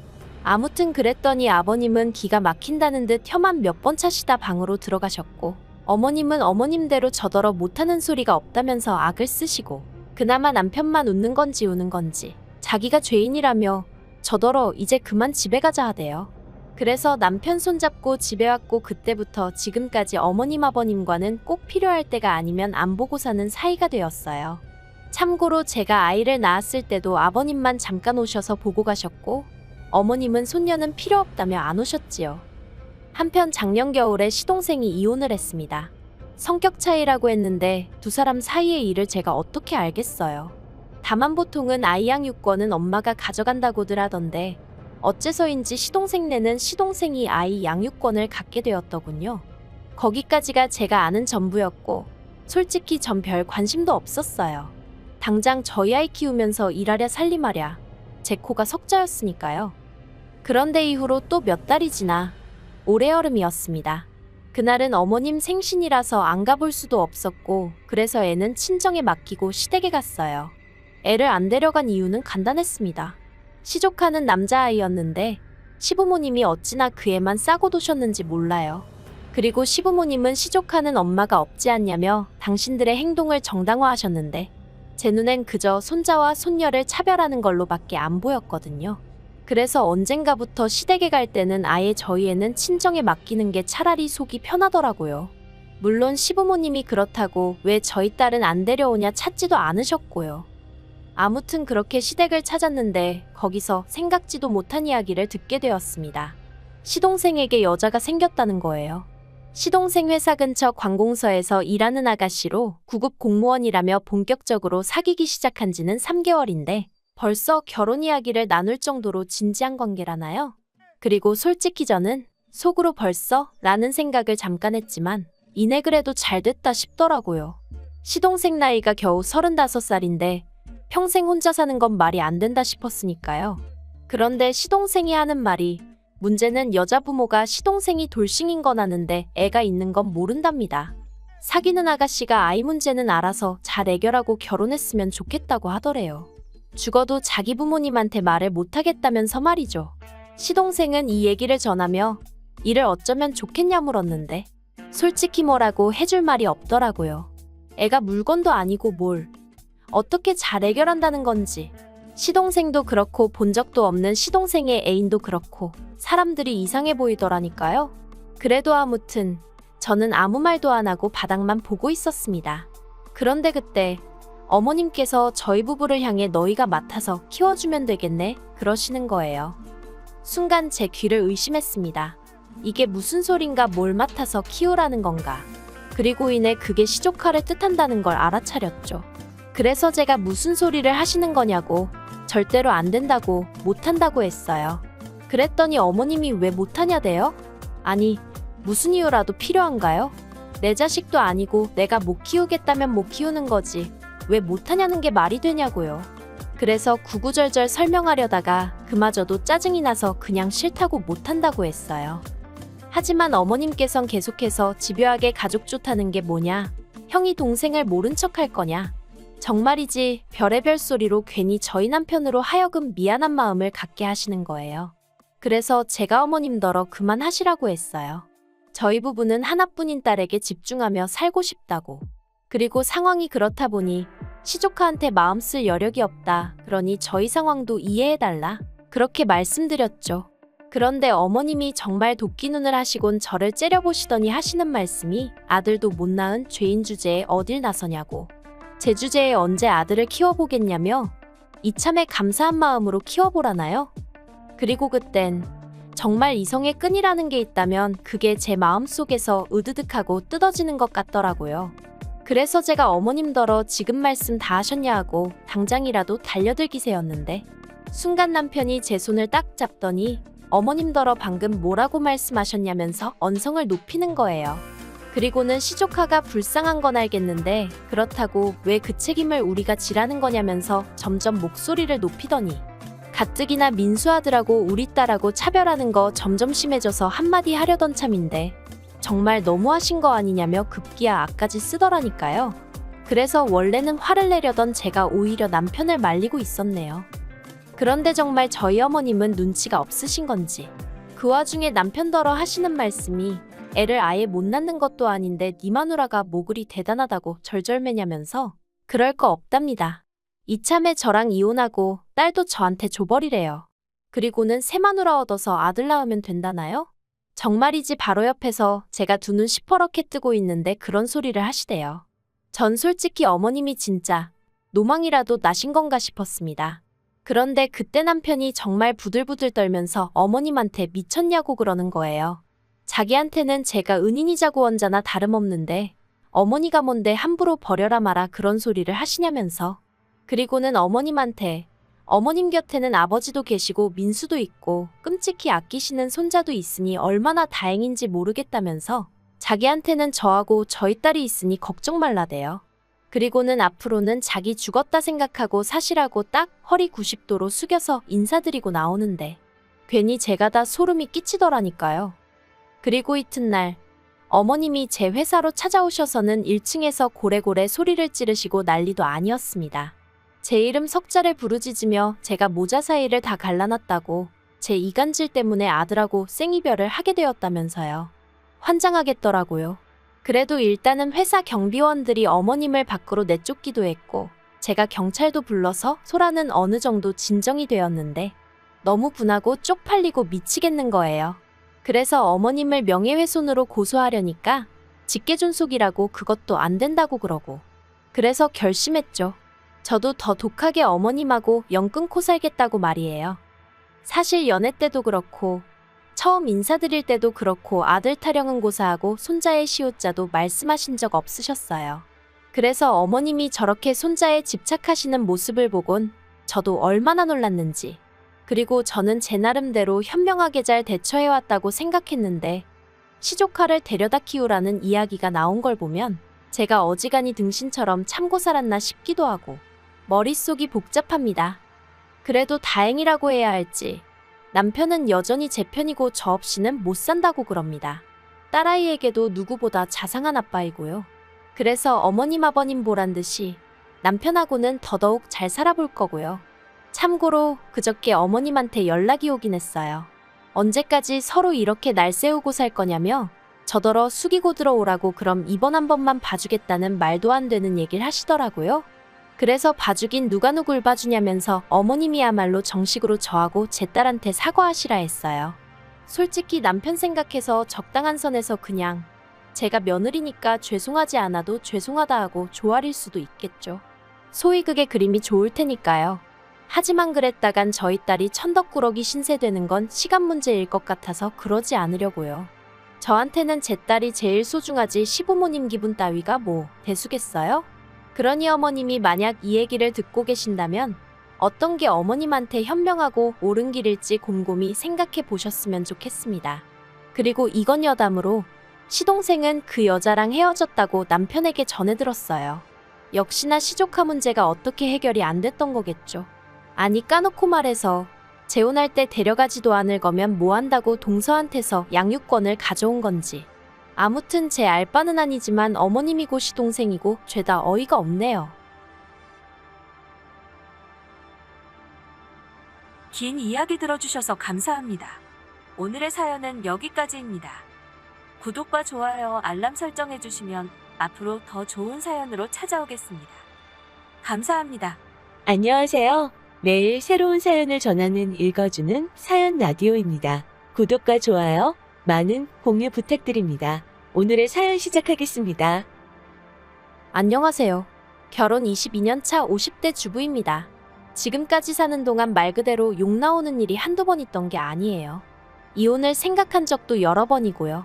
아무튼 그랬더니 아버님은 기가 막힌다는 듯 혀만 몇 번 차시다 방으로 들어가셨고, 어머님은 어머님대로 저더러 못하는 소리가 없다면서 악을 쓰시고, 그나마 남편만 웃는 건지 우는 건지 자기가 죄인이라며 저더러 이제 그만 집에 가자 하대요. 그래서 남편 손잡고 집에 왔고 그때부터 지금까지 어머님 아버님과는 꼭 필요할 때가 아니면 안 보고 사는 사이가 되었어요. 참고로 제가 아이를 낳았을 때도 아버님만 잠깐 오셔서 보고 가셨고, 어머님은 손녀는 필요 없다며 안 오셨지요. 한편 작년 겨울에 시동생이 이혼을 했습니다. 성격 차이라고 했는데 두 사람 사이의 일을 제가 어떻게 알겠어요. 다만 보통은 아이 양육권은 엄마가 가져간다고들 하던데 어째서인지 시동생네는 시동생이 아이 양육권을 갖게 되었더군요. 거기까지가 제가 아는 전부였고 솔직히 전 별 관심도 없었어요. 당장 저희 아이 키우면서 일하랴 살림하랴 제 코가 석자였으니까요. 그런데 이후로 또 몇 달이 지나 올해 여름이었습니다. 그날은 어머님 생신이라서 안 가볼 수도 없었고 그래서 애는 친정에 맡기고 시댁에 갔어요. 애를 안 데려간 이유는 간단했습니다. 시조카는 남자아이였는데 시부모님이 어찌나 그 애만 싸고 두셨는지 몰라요. 그리고 시부모님은 시조카는 엄마가 없지 않냐며 당신들의 행동을 정당화하셨는데 제 눈엔 그저 손자와 손녀를 차별하는 걸로밖에 안 보였거든요. 그래서 언젠가부터 시댁에 갈 때는 아예 저희 애는 친정에 맡기는 게 차라리 속이 편하더라고요. 물론 시부모님이 그렇다고 왜 저희 딸은 안 데려오냐 찾지도 않으셨고요. 아무튼 그렇게 시댁을 찾았는데 거기서 생각지도 못한 이야기를 듣게 되었습니다. 시동생에게 여자가 생겼다는 거예요. 시동생 회사 근처 관공서에서 일하는 아가씨로 9급 공무원이라며 본격적으로 사귀기 시작한 지는 3개월인데 벌써 결혼 이야기를 나눌 정도로 진지한 관계라나요? 그리고 솔직히 저는 속으로 벌써 라는 생각을 잠깐 했지만 이내 그래도 잘 됐다 싶더라고요. 시동생 나이가 겨우 35살인데 평생 혼자 사는 건 말이 안 된다 싶었으니까요. 그런데 시동생이 하는 말이 문제는 여자 부모가 시동생이 돌싱인 건 아는데 애가 있는 건 모른답니다. 사귀는 아가씨가 아이 문제는 알아서 잘 해결하고 결혼했으면 좋겠다고 하더래요. 죽어도 자기 부모님한테 말을 못하겠다면서 말이죠. 시동생은 이 얘기를 전하며 이를 어쩌면 좋겠냐 물었는데 솔직히 뭐라고 해줄 말이 없더라고요. 애가 물건도 아니고 뭘 어떻게 잘 해결한다는 건지. 시동생도 그렇고 본 적도 없는 시동생의 애인도 그렇고 사람들이 이상해 보이더라니까요. 그래도 아무튼 저는 아무 말도 안 하고 바닥만 보고 있었습니다. 그런데 그때 어머님께서 저희 부부를 향해 너희가 맡아서 키워주면 되겠네 그러시는 거예요. 순간 제 귀를 의심했습니다. 이게 무슨 소린가 뭘 맡아서 키우라는 건가. 그리고 이내 그게 시조카를 뜻한다는 걸 알아차렸죠. 그래서 제가 무슨 소리를 하시는 거냐고 절대로 안 된다고 못한다고 했어요. 그랬더니 어머님이 왜 못하냐대요? 아니 무슨 이유라도 필요한가요? 내 자식도 아니고 내가 못 키우겠다면 못 키우는 거지 왜 못하냐는 게 말이 되냐고요. 그래서 구구절절 설명하려다가 그마저도 짜증이 나서 그냥 싫다고 못한다고 했어요. 하지만 어머님께선 계속해서 집요하게 가족 좋다는 게 뭐냐, 형이 동생을 모른 척 할 거냐, 정말이지 별의별 소리로 괜히 저희 남편으로 하여금 미안한 마음을 갖게 하시는 거예요. 그래서 제가 어머님더러 그만하시라고 했어요. 저희 부부는 하나뿐인 딸에게 집중하며 살고 싶다고. 그리고 상황이 그렇다 보니 시조카한테 마음 쓸 여력이 없다. 그러니 저희 상황도 이해해달라. 그렇게 말씀드렸죠. 그런데 어머님이 정말 도끼눈을 하시곤 저를 째려보시더니 하시는 말씀이 아들도 못 낳은 죄인 주제에 어딜 나서냐고. 제 주제에 언제 아들을 키워보겠냐며 이참에 감사한 마음으로 키워보라나요? 그리고 그땐 정말 이성의 끈이라는 게 있다면 그게 제 마음속에서 으드득하고 뜯어지는 것 같더라고요. 그래서 제가 어머님더러 지금 말씀 다 하셨냐 하고 당장이라도 달려들기세였는데 순간 남편이 제 손을 딱 잡더니 어머님더러 방금 뭐라고 말씀하셨냐면서 언성을 높이는 거예요. 그리고는 시조카가 불쌍한 건 알겠는데 그렇다고 왜 그 책임을 우리가 지라는 거냐면서 점점 목소리를 높이더니 가뜩이나 민수아들하고 우리 딸하고 차별하는 거 점점 심해져서 한마디 하려던 참인데 정말 너무하신 거 아니냐며 급기야 악까지 쓰더라니까요. 그래서 원래는 화를 내려던 제가 오히려 남편을 말리고 있었네요. 그런데 정말 저희 어머님은 눈치가 없으신 건지 그 와중에 남편더러 하시는 말씀이 애를 아예 못 낳는 것도 아닌데 니 마누라가 뭐 그리 대단하다고 절절매냐면서 그럴 거 없답니다. 이참에 저랑 이혼하고 딸도 저한테 줘버리래요. 그리고는 새 마누라 얻어서 아들 낳으면 된다나요? 정말이지 바로 옆에서 제가 두 눈 시퍼렇게 뜨고 있는데 그런 소리를 하시대요. 전 솔직히 어머님이 진짜 노망이라도 나신 건가 싶었습니다. 그런데 그때 남편이 정말 부들부들 떨면서 어머님한테 미쳤냐고 그러는 거예요. 자기한테는 제가 은인이자 구원자나 다름없는데 어머니가 뭔데 함부로 버려라 마라 그런 소리를 하시냐면서. 그리고는 어머님한테 어머님 곁에는 아버지도 계시고 민수도 있고 끔찍히 아끼시는 손자도 있으니 얼마나 다행인지 모르겠다면서 자기한테는 저하고 저희 딸이 있으니 걱정 말라대요. 그리고는 앞으로는 자기 죽었다 생각하고 사시라고 딱 허리 90도로 숙여서 인사드리고 나오는데 괜히 제가 다 소름이 끼치더라니까요. 그리고 이튿날 어머님이 제 회사로 찾아오셔서는 1층에서 고래고래 소리를 지르시고 난리도 아니었습니다. 제 이름 석자를 부르짖으며 제가 모자 사이를 다 갈라놨다고 제 이간질 때문에 아들하고 생이별을 하게 되었다면서요. 환장하겠더라고요. 그래도 일단은 회사 경비원들이 어머님을 밖으로 내쫓기도 했고 제가 경찰도 불러서 소라는 어느 정도 진정이 되었는데 너무 분하고 쪽팔리고 미치겠는 거예요. 그래서 어머님을 명예훼손으로 고소하려니까 직계존속이라고 그것도 안 된다고 그러고 그래서 결심했죠. 저도 더 독하게 어머님하고 연 끊고 살겠다고 말이에요. 사실 연애 때도 그렇고 처음 인사드릴 때도 그렇고 아들 타령은 고사하고 손자의 시옷자도 말씀하신 적 없으셨어요. 그래서 어머님이 저렇게 손자에 집착하시는 모습을 보곤 저도 얼마나 놀랐는지. 그리고 저는 제 나름대로 현명하게 잘 대처해왔다고 생각했는데 시조카를 데려다 키우라는 이야기가 나온 걸 보면 제가 어지간히 등신처럼 참고 살았나 싶기도 하고 머릿속이 복잡합니다. 그래도 다행이라고 해야 할지 남편은 여전히 제 편이고 저 없이는 못 산다고 그럽니다. 딸아이에게도 누구보다 자상한 아빠이고요. 그래서 어머님 아버님 보란 듯이 남편하고는 더더욱 잘 살아볼 거고요. 참고로 그저께 어머님한테 연락이 오긴 했어요. 언제까지 서로 이렇게 날 세우고 살 거냐며 저더러 숙이고 들어오라고 그럼 이번 한 번만 봐주겠다는 말도 안 되는 얘기를 하시더라고요. 그래서 봐주긴 누가 누굴 봐주냐면서 어머님이야말로 정식으로 저하고 제 딸한테 사과하시라 했어요. 솔직히 남편 생각해서 적당한 선에서 그냥 제가 며느리니까 죄송하지 않아도 죄송하다 하고 조아릴 수도 있겠죠. 소위 그게 그림이 좋을 테니까요. 하지만 그랬다간 저희 딸이 천덕꾸러기 신세되는 건 시간 문제일 것 같아서 그러지 않으려고요. 저한테는 제 딸이 제일 소중하지 시부모님 기분 따위가 뭐 대수겠어요? 그러니 어머님이 만약 이 얘기를 듣고 계신다면 어떤 게 어머님한테 현명하고 옳은 길일지 곰곰이 생각해 보셨으면 좋겠습니다. 그리고 이건 여담으로 시동생은 그 여자랑 헤어졌다고 남편에게 전해 들었어요. 역시나 시조카 문제가 어떻게 해결이 안 됐던 거겠죠. 아니 까놓고 말해서 재혼할 때 데려가지도 않을 거면 뭐 한다고 동서한테서 양육권을 가져온 건지. 아무튼 제 알바는 아니지만 어머님이고 시동생이고 죄다 어이가 없네요. 긴 이야기 들어주셔서 감사합니다. 오늘의 사연은 여기까지입니다. 구독과 좋아요, 알람 설정해주시면 앞으로 더 좋은 사연으로 찾아오겠습니다. 감사합니다. 안녕하세요. 매일 새로운 사연을 전하는 읽어주는 사연 라디오입니다. 구독과 좋아요, 많은 공유 부탁드립니다. 오늘의 사연 시작하겠습니다. 안녕하세요. 결혼 22년 차 50대 주부입니다. 지금까지 사는 동안 말 그대로 욕 나오는 일이 한두 번 있던 게 아니에요. 이혼을 생각한 적도 여러 번이고요.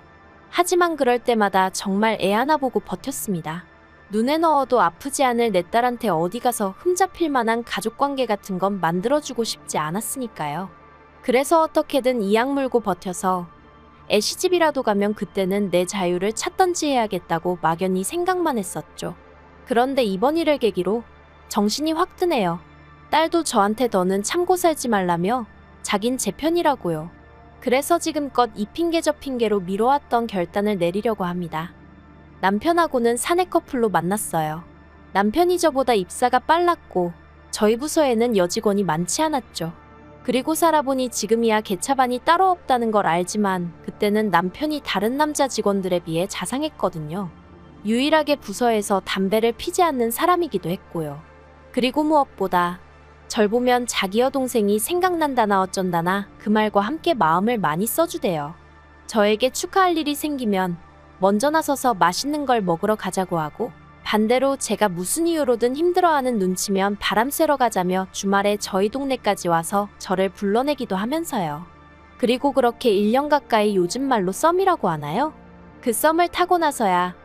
하지만 그럴 때마다 정말 애 하나 보고 버텼습니다. 눈에 넣어도 아프지 않을 내 딸한테 어디 가서 흠잡힐 만한 가족관계 같은 건 만들어주고 싶지 않았으니까요. 그래서 어떻게든 이악 물고 버텨서 애 시집이라도 가면 그때는 내 자유를 찾던지 해야겠다고 막연히 생각만 했었죠. 그런데 이번 일을 계기로 정신이 확 드네요. 딸도 저한테 너는 참고 살지 말라며 자긴 제 편이라고요. 그래서 지금껏 이 핑계 저 핑계로 미뤄왔던 결단을 내리려고 합니다. 남편하고는 사내 커플로 만났어요. 남편이 저보다 입사가 빨랐고 저희 부서에는 여직원이 많지 않았죠. 그리고 살아보니 지금이야 개차반이 따로 없다는 걸 알지만 그때는 남편이 다른 남자 직원들에 비해 자상했거든요. 유일하게 부서에서 담배를 피지 않는 사람이기도 했고요. 그리고 무엇보다 절 보면 자기 여동생이 생각난다나 어쩐다나 그 말과 함께 마음을 많이 써주대요. 저에게 축하할 일이 생기면 먼저 나서서 맛있는 걸 먹으러 가자고 하고, 반대로 제가 무슨 이유로든 힘들어하는 눈치면 바람 쐬러 가자며 주말에 저희 동네까지 와서 저를 불러내기도 하면서요. 그리고 그렇게 1년 가까이 요즘 말로 썸이라고 하나요? 그 썸을 타고 나서야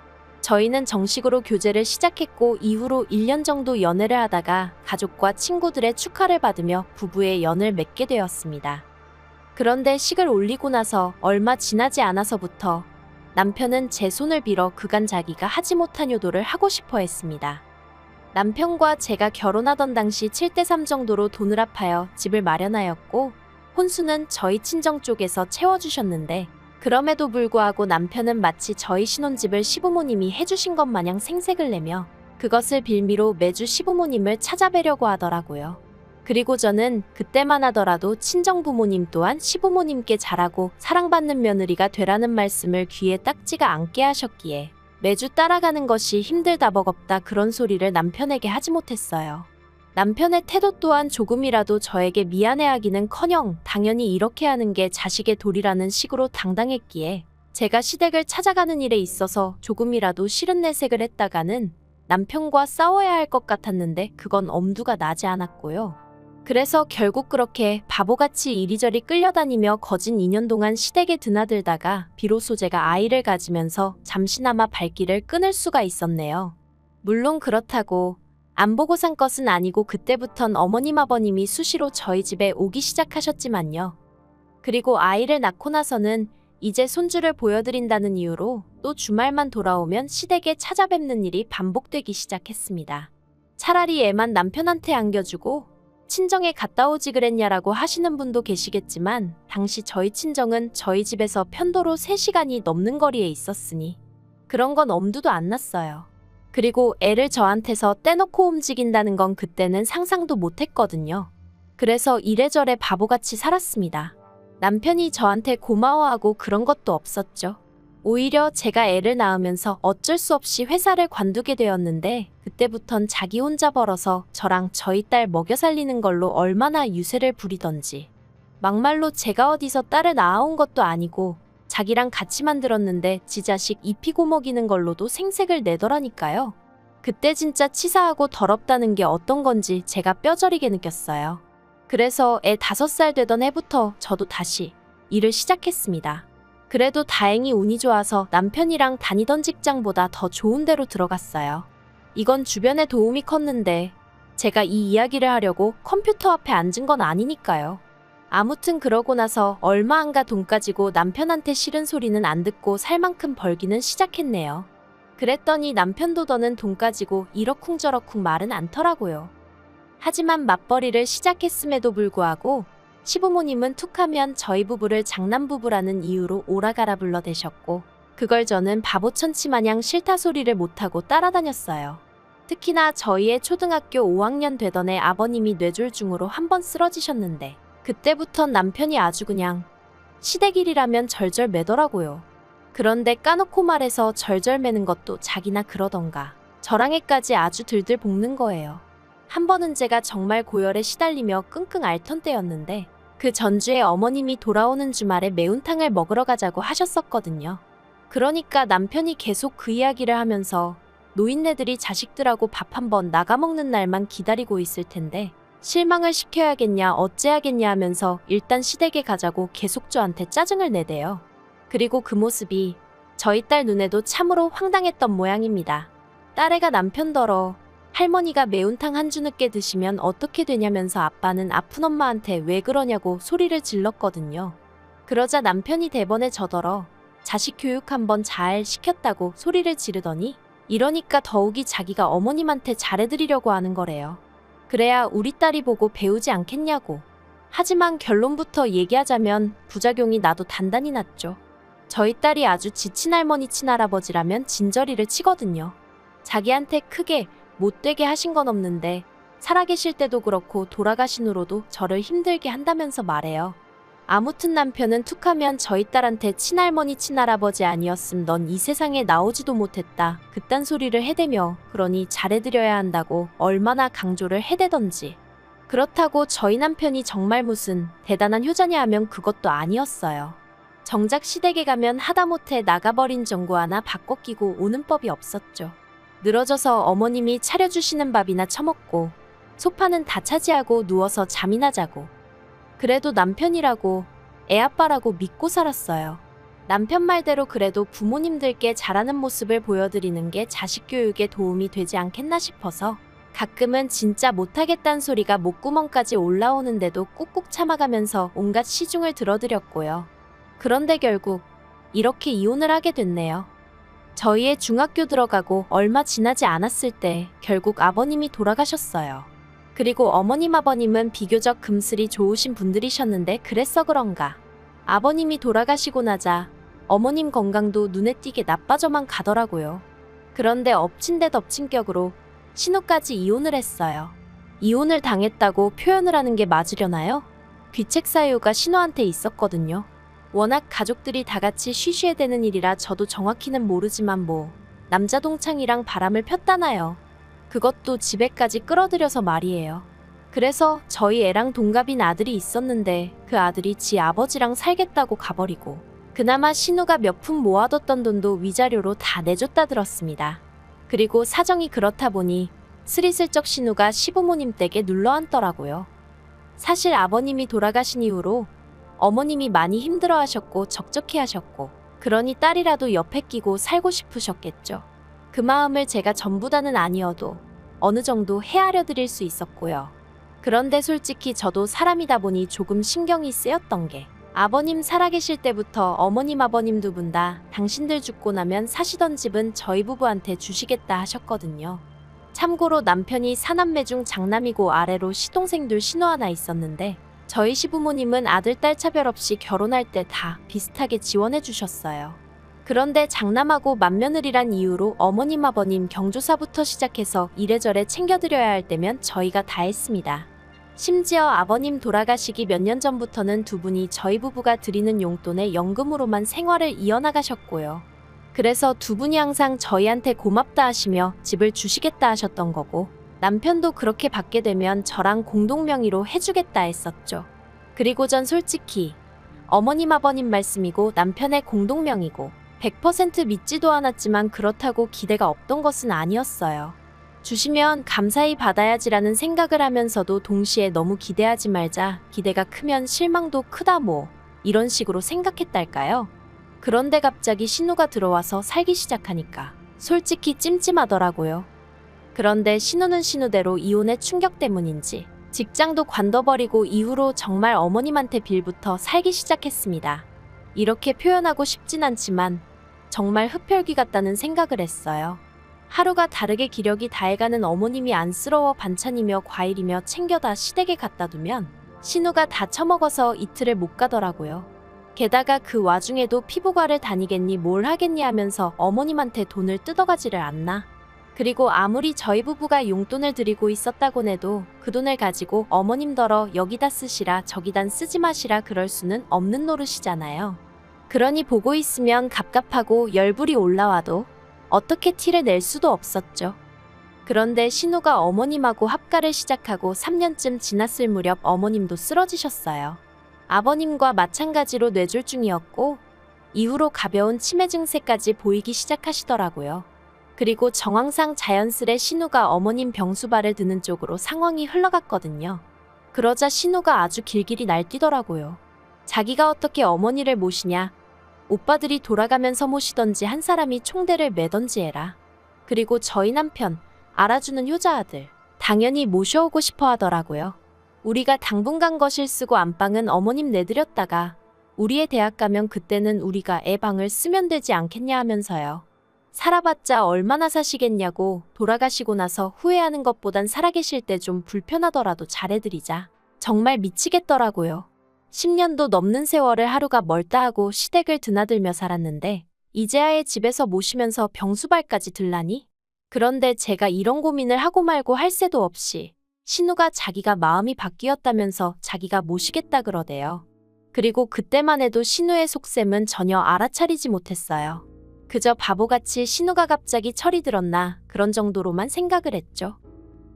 저희는 정식으로 교제를 시작했고, 이후로 1년 정도 연애를 하다가 가족과 친구들의 축하를 받으며 부부의 연을 맺게 되었습니다. 그런데 식을 올리고 나서 얼마 지나지 않아서부터 남편은 제 손을 빌어 그간 자기가 하지 못한 효도를 하고 싶어 했습니다. 남편과 제가 결혼하던 당시 7대3 정도로 돈을 합하여 집을 마련하였고, 혼수는 저희 친정 쪽에서 채워주셨는데, 그럼에도 불구하고 남편은 마치 저희 신혼집을 시부모님이 해주신 것 마냥 생색을 내며 그것을 빌미로 매주 시부모님을 찾아뵈려고 하더라고요. 그리고 저는 그때만 하더라도 친정부모님 또한 시부모님께 잘하고 사랑받는 며느리가 되라는 말씀을 귀에 딱지가 않게 하셨기에 매주 따라가는 것이 힘들다 버겁다 그런 소리를 남편에게 하지 못했어요. 남편의 태도 또한 조금이라도 저에게 미안해하기는커녕 당연히 이렇게 하는 게 자식의 도리라는 식으로 당당했기에 제가 시댁을 찾아가는 일에 있어서 조금이라도 싫은 내색을 했다가는 남편과 싸워야 할 것 같았는데 그건 엄두가 나지 않았고요. 그래서 결국 그렇게 바보같이 이리저리 끌려다니며 거진 2년 동안 시댁에 드나들다가 비로소 제가 아이를 가지면서 잠시나마 발길을 끊을 수가 있었네요. 물론 그렇다고 안 보고 산 것은 아니고 그때부턴 어머님 아버님이 수시로 저희 집에 오기 시작하셨지만요. 그리고 아이를 낳고 나서는 이제 손주를 보여드린다는 이유로 또 주말만 돌아오면 시댁에 찾아뵙는 일이 반복되기 시작했습니다. 차라리 애만 남편한테 안겨주고 친정에 갔다 오지 그랬냐라고 하시는 분도 계시겠지만, 당시 저희 친정은 저희 집에서 편도로 3시간이 넘는 거리에 있었으니 그런 건 엄두도 안 났어요. 그리고 애를 저한테서 떼놓고 움직인다는 건 그때는 상상도 못했거든요. 그래서 이래저래 바보같이 살았습니다. 남편이 저한테 고마워하고 그런 것도 없었죠. 오히려 제가 애를 낳으면서 어쩔 수 없이 회사를 관두게 되었는데, 그때부턴 자기 혼자 벌어서 저랑 저희 딸 먹여 살리는 걸로 얼마나 유세를 부리던지. 막말로 제가 어디서 딸을 낳아온 것도 아니고 자기랑 같이 만들었는데 지 자식 입히고 먹이는 걸로도 생색을 내더라니까요. 그때 진짜 치사하고 더럽다는 게 어떤 건지 제가 뼈저리게 느꼈어요. 그래서 애 5살 되던 해부터 저도 다시 일을 시작했습니다. 그래도 다행히 운이 좋아서 남편이랑 다니던 직장보다 더 좋은 데로 들어갔어요. 이건 주변에 도움이 컸는데 제가 이 이야기를 하려고 컴퓨터 앞에 앉은 건 아니니까요. 아무튼 그러고 나서 얼마 안 가 돈 가지고 남편한테 싫은 소리는 안 듣고 살 만큼 벌기는 시작했네요. 그랬더니 남편도 더는 돈 가지고 이러쿵저러쿵 말은 않더라고요. 하지만 맞벌이를 시작했음에도 불구하고 시부모님은 툭하면 저희 부부를 장남부부라는 이유로 오라가라 불러대셨고, 그걸 저는 바보천치 마냥 싫다 소리를 못하고 따라다녔어요. 특히나 저희의 초등학교 5학년 되던 해 아버님이 뇌졸중으로 한번 쓰러지셨는데, 그때부턴 남편이 아주 그냥 시댁일이라면 절절 매더라고요. 그런데 까놓고 말해서 절절 매는 것도 자기나 그러던가 저랑 애까지 아주 들들 볶는 거예요. 한 번은 제가 정말 고열에 시달리며 끙끙 앓던 때였는데, 그 전주에 어머님이 돌아오는 주말에 매운탕을 먹으러 가자고 하셨었거든요. 그러니까 남편이 계속 그 이야기를 하면서 노인네들이 자식들하고 밥 한번 나가 먹는 날만 기다리고 있을 텐데 실망을 시켜야겠냐 어째야겠냐 하면서 일단 시댁에 가자고 계속 저한테 짜증을 내대요. 그리고 그 모습이 저희 딸 눈에도 참으로 황당했던 모양입니다. 딸애가 남편더러 할머니가 매운탕 한 주 늦게 드시면 어떻게 되냐면서 아빠는 아픈 엄마한테 왜 그러냐고 소리를 질렀거든요. 그러자 남편이 대번에 저더러 자식 교육 한번 잘 시켰다고 소리를 지르더니, 이러니까 더욱이 자기가 어머님한테 잘해드리려고 하는 거래요. 그래야 우리 딸이 보고 배우지 않겠냐고. 하지만 결론부터 얘기하자면 부작용이 나도 단단히 났죠. 저희 딸이 아주 지친 할머니 친할아버지라면 진저리를 치거든요. 자기한테 크게 못되게 하신 건 없는데 살아계실 때도 그렇고 돌아가신 후로도 저를 힘들게 한다면서 말해요. 아무튼 남편은 툭하면 저희 딸한테 친할머니 친할아버지 아니었음 넌 이 세상에 나오지도 못했다 그딴 소리를 해대며 그러니 잘해드려야 한다고 얼마나 강조를 해대던지. 그렇다고 저희 남편이 정말 무슨 대단한 효자냐 하면 그것도 아니었어요. 정작 시댁에 가면 하다못해 나가버린 전구 하나 바꿔 끼고 오는 법이 없었죠. 늘어져서 어머님이 차려주시는 밥이나 처먹고 소파는 다 차지하고 누워서 잠이나 자고. 그래도 남편이라고 애아빠라고 믿고 살았어요. 남편 말대로 그래도 부모님들께 잘하는 모습을 보여드리는 게 자식 교육에 도움이 되지 않겠나 싶어서 가끔은 진짜 못하겠다는 소리가 목구멍까지 올라오는데도 꾹꾹 참아가면서 온갖 시중을 들어드렸고요. 그런데 결국 이렇게 이혼을 하게 됐네요. 저희의 중학교 들어가고 얼마 지나지 않았을 때 결국 아버님이 돌아가셨어요. 그리고 어머님 아버님은 비교적 금슬이 좋으신 분들이셨는데 그래서 그런가 아버님이 돌아가시고 나자 어머님 건강도 눈에 띄게 나빠져만 가더라고요. 그런데 엎친 데 덮친 격으로 신우까지 이혼을 했어요. 이혼을 당했다고 표현을 하는 게 맞으려나요? 귀책 사유가 신우한테 있었거든요. 워낙 가족들이 다 같이 쉬쉬해대는 일이라 저도 정확히는 모르지만 남자 동창이랑 바람을 폈다나요. 그것도 집에까지 끌어들여서 말이에요. 그래서 저희 애랑 동갑인 아들이 있었는데 그 아들이 지 아버지랑 살겠다고 가버리고 그나마 신우가 몇 푼 모아뒀던 돈도 위자료로 다 내줬다 들었습니다. 그리고 사정이 그렇다 보니 스리슬쩍 신우가 시부모님 댁에 눌러앉더라고요. 사실 아버님이 돌아가신 이후로 어머님이 많이 힘들어하셨고 적적해하셨고 그러니 딸이라도 옆에 끼고 살고 싶으셨겠죠. 그 마음을 제가 전부 다는 아니어도 어느 정도 헤아려 드릴 수 있었고요. 그런데 솔직히 저도 사람이다 보니 조금 신경이 쓰였던 게 아버님 살아계실 때부터 어머님 아버님 두 분 다 당신들 죽고 나면 사시던 집은 저희 부부한테 주시겠다 하셨거든요. 참고로 남편이 사남매 중 장남이고 아래로 시동생들 신우 하나 있었는데 저희 시부모님은 아들 딸 차별 없이 결혼할 때 다 비슷하게 지원해 주셨어요. 그런데 장남하고 맏며느리란 이유로 어머님 아버님 경조사부터 시작해서 이래저래 챙겨드려야 할 때면 저희가 다 했습니다. 심지어 아버님 돌아가시기 몇 년 전부터는 두 분이 저희 부부가 드리는 용돈에 연금으로만 생활을 이어나가셨고요. 그래서 두 분이 항상 저희한테 고맙다 하시며 집을 주시겠다 하셨던 거고 남편도 그렇게 받게 되면 저랑 공동명의로 해주겠다 했었죠. 그리고 전 솔직히 어머님 아버님 말씀이고 남편의 공동명의고 100% 믿지도 않았지만 그렇다고 기대가 없던 것은 아니었어요. 주시면 감사히 받아야지라는 생각을 하면서도 동시에 너무 기대하지 말자, 기대가 크면 실망도 크다 이런 식으로 생각했달까요? 그런데 갑자기 신우가 들어와서 살기 시작하니까 솔직히 찜찜하더라고요. 그런데 신우는 신우대로 이혼의 충격 때문인지 직장도 관둬버리고 이후로 정말 어머님한테 빌부터 살기 시작했습니다. 이렇게 표현하고 싶진 않지만 정말 흡혈귀 같다는 생각을 했어요. 하루가 다르게 기력이 다해가는 어머님이 안쓰러워 반찬이며 과일이며 챙겨다 시댁에 갖다 두면 신우가 다 처먹어서 이틀을 못 가더라고요. 게다가 그 와중에도 피부과를 다니겠니 뭘 하겠니 하면서 어머님한테 돈을 뜯어가지를 않나. 그리고 아무리 저희 부부가 용돈을 드리고 있었다곤 해도 그 돈을 가지고 어머님더러 여기다 쓰시라 저기단 쓰지 마시라 그럴 수는 없는 노릇이잖아요. 그러니 보고 있으면 갑갑하고 열불이 올라와도 어떻게 티를 낼 수도 없었죠. 그런데 신우가 어머님하고 합가를 시작하고 3년쯤 지났을 무렵 어머님도 쓰러지셨어요. 아버님과 마찬가지로 뇌졸중이었고 이후로 가벼운 치매 증세까지 보이기 시작하시더라고요. 그리고 정황상 자연스레 신우가 어머님 병수발을 드는 쪽으로 상황이 흘러갔거든요. 그러자 신우가 아주 길길이 날뛰더라고요. 자기가 어떻게 어머니를 모시냐. 오빠들이 돌아가면서 모시던지 한 사람이 총대를 매던지 해라. 그리고 저희 남편, 알아주는 효자 아들, 당연히 모셔오고 싶어 하더라고요. 우리가 당분간 거실 쓰고 안방은 어머님 내드렸다가 우리의 대학 가면 그때는 우리가 애 방을 쓰면 되지 않겠냐 하면서요. 살아봤자 얼마나 사시겠냐고 돌아가시고 나서 후회하는 것보단 살아계실 때 좀 불편하더라도 잘해드리자. 정말 미치겠더라고요. 10년도 넘는 세월을 하루가 멀다 하고 시댁을 드나들며 살았는데 이제아예 집에서 모시면서 병수발까지 들라니? 그런데 제가 이런 고민을 하고 말고 할 새도 없이 신우가 자기가 마음이 바뀌었다면서 자기가 모시겠다 그러대요. 그리고 그때만 해도 신우의 속셈은 전혀 알아차리지 못했어요. 그저 바보같이 신우가 갑자기 철이 들었나 그런 정도로만 생각을 했죠.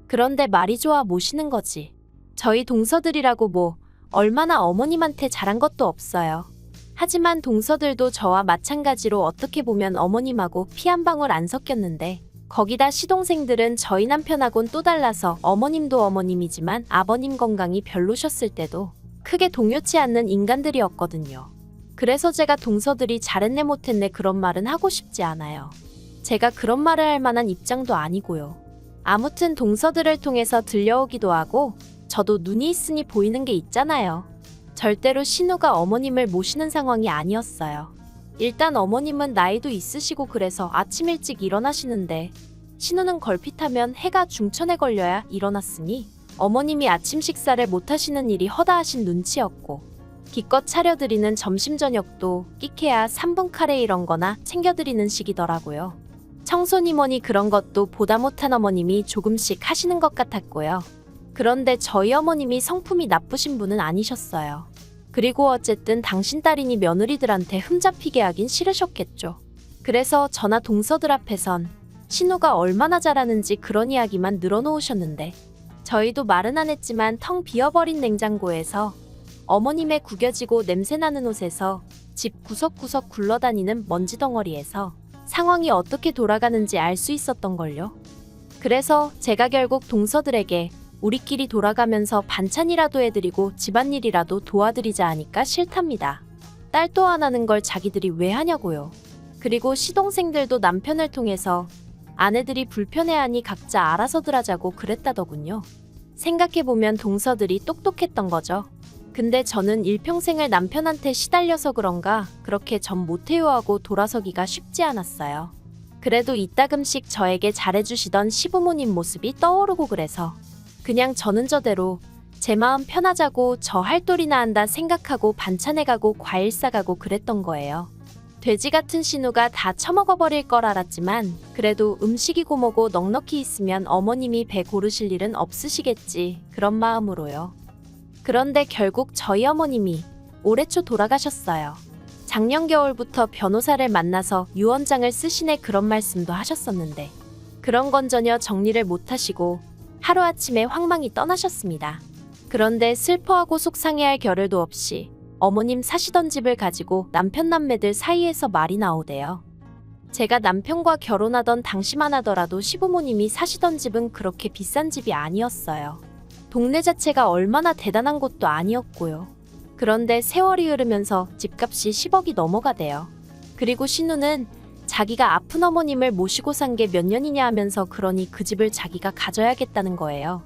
그런데 말이 좋아 모시는 거지. 저희 동서들이라고 뭐 얼마나 어머님한테 잘한 것도 없어요. 하지만 동서들도 저와 마찬가지로 어떻게 보면 어머님하고 피 한 방울 안 섞였는데 거기다 시동생들은 저희 남편하고는 또 달라서 어머님도 어머님이지만 아버님 건강이 별로셨을 때도 크게 동요치 않는 인간들이었거든요. 그래서 제가 동서들이 잘했네 못했네 그런 말은 하고 싶지 않아요. 제가 그런 말을 할 만한 입장도 아니고요. 아무튼 동서들을 통해서 들려오기도 하고 저도 눈이 있으니 보이는 게 있잖아요. 절대로 신우가 어머님을 모시는 상황이 아니었어요. 일단 어머님은 나이도 있으시고 그래서 아침 일찍 일어나시는데 신우는 걸핏하면 해가 중천에 걸려야 일어났으니 어머님이 아침 식사를 못 하시는 일이 허다하신 눈치였고 기껏 차려드리는 점심 저녁도 끼케야 3분 카레 이런 거나 챙겨드리는 식이더라고요. 청소니 뭐니 그런 것도 보다 못한 어머님이 조금씩 하시는 것 같았고요. 그런데 저희 어머님이 성품이 나쁘신 분은 아니셨어요. 그리고 어쨌든 당신 딸이니 며느리들한테 흠잡히게 하긴 싫으셨겠죠. 그래서 저나 동서들 앞에선 신우가 얼마나 잘하는지 그런 이야기만 늘어놓으셨는데 저희도 말은 안 했지만 텅 비어버린 냉장고에서 어머님의 구겨지고 냄새나는 옷에서 집 구석구석 굴러다니는 먼지 덩어리에서 상황이 어떻게 돌아가는지 알 수 있었던걸요. 그래서 제가 결국 동서들에게 우리끼리 돌아가면서 반찬이라도 해드리고 집안일이라도 도와드리자 하니까 싫답니다. 딸 또 안 하는 걸 자기들이 왜 하냐고요. 그리고 시동생들도 남편을 통해서 아내들이 불편해하니 각자 알아서들 하자고 그랬다더군요. 생각해보면 동서들이 똑똑했던 거죠. 근데 저는 일평생을 남편한테 시달려서 그런가 그렇게 전 못해요 하고 돌아서기가 쉽지 않았어요. 그래도 이따금씩 저에게 잘해주시던 시부모님 모습이 떠오르고 그래서 그냥 저는 저대로 제 마음 편하자고 저 할 도리나 한다 생각하고 반찬해 가고 과일 싸가고 그랬던 거예요. 돼지 같은 신우가 다 처먹어버릴 걸 알았지만 그래도 음식이고 뭐고 넉넉히 있으면 어머님이 배 고르실 일은 없으시겠지 그런 마음으로요. 그런데 결국 저희 어머님이 올해 초 돌아가셨어요. 작년 겨울부터 변호사를 만나서 유언장을 쓰시네 그런 말씀도 하셨었는데 그런 건 전혀 정리를 못하시고 하루아침에 황망히 떠나셨습니다. 그런데 슬퍼하고 속상해할 겨를도 없이 어머님 사시던 집을 가지고 남편 남매들 사이에서 말이 나오대요. 제가 남편과 결혼하던 당시만 하더라도 시부모님이 사시던 집은 그렇게 비싼 집이 아니었어요. 동네 자체가 얼마나 대단한 곳도 아니었고요. 그런데 세월이 흐르면서 집값이 10억이 넘어가대요. 그리고 신우는 자기가 아픈 어머님을 모시고 산 게 몇 년이냐 하면서 그러니 그 집을 자기가 가져야겠다는 거예요.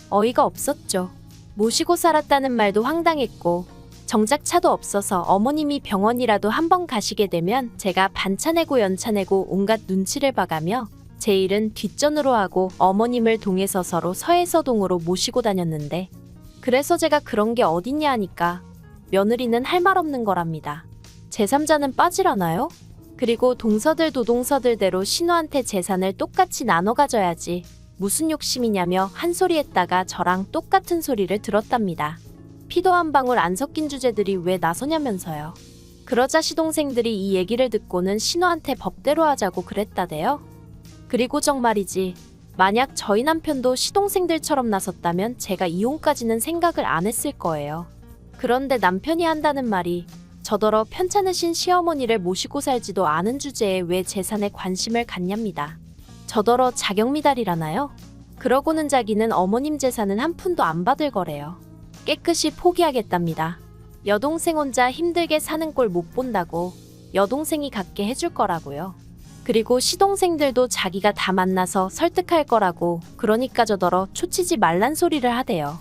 어이가 없었죠. 모시고 살았다는 말도 황당했고 정작 차도 없어서 어머님이 병원이라도 한번 가시게 되면 제가 반차 내고 연차 내고 온갖 눈치를 봐가며 제 일은 뒷전으로 하고 어머님을 동에서 서로 서에서 동으로 모시고 다녔는데 그래서 제가 그런 게 어딨냐 하니까 며느리는 할 말 없는 거랍니다. 제3자는 빠지라나요? 그리고 동서들도 동서들대로 신우한테 재산을 똑같이 나눠 가져야지 무슨 욕심이냐며 한 소리 했다가 저랑 똑같은 소리를 들었답니다. 피도 한 방울 안 섞인 주제들이 왜 나서냐면서요. 그러자 시동생들이 이 얘기를 듣고는 신우한테 법대로 하자고 그랬다대요. 그리고 정말이지 만약 저희 남편도 시동생들처럼 나섰다면 제가 이혼까지는 생각을 안 했을 거예요. 그런데 남편이 한다는 말이 저더러 편찮으신 시어머니를 모시고 살지도 않은 주제에 왜 재산에 관심을 갖냐입니다. 저더러 자격미달이라나요? 그러고는 자기는 어머님 재산은 한 푼도 안 받을 거래요. 깨끗이 포기하겠답니다. 여동생 혼자 힘들게 사는 꼴 못 본다고 여동생이 갖게 해줄 거라고요. 그리고 시동생들도 자기가 다 만나서 설득할 거라고 그러니까 저더러 초치지 말란 소리를 하대요.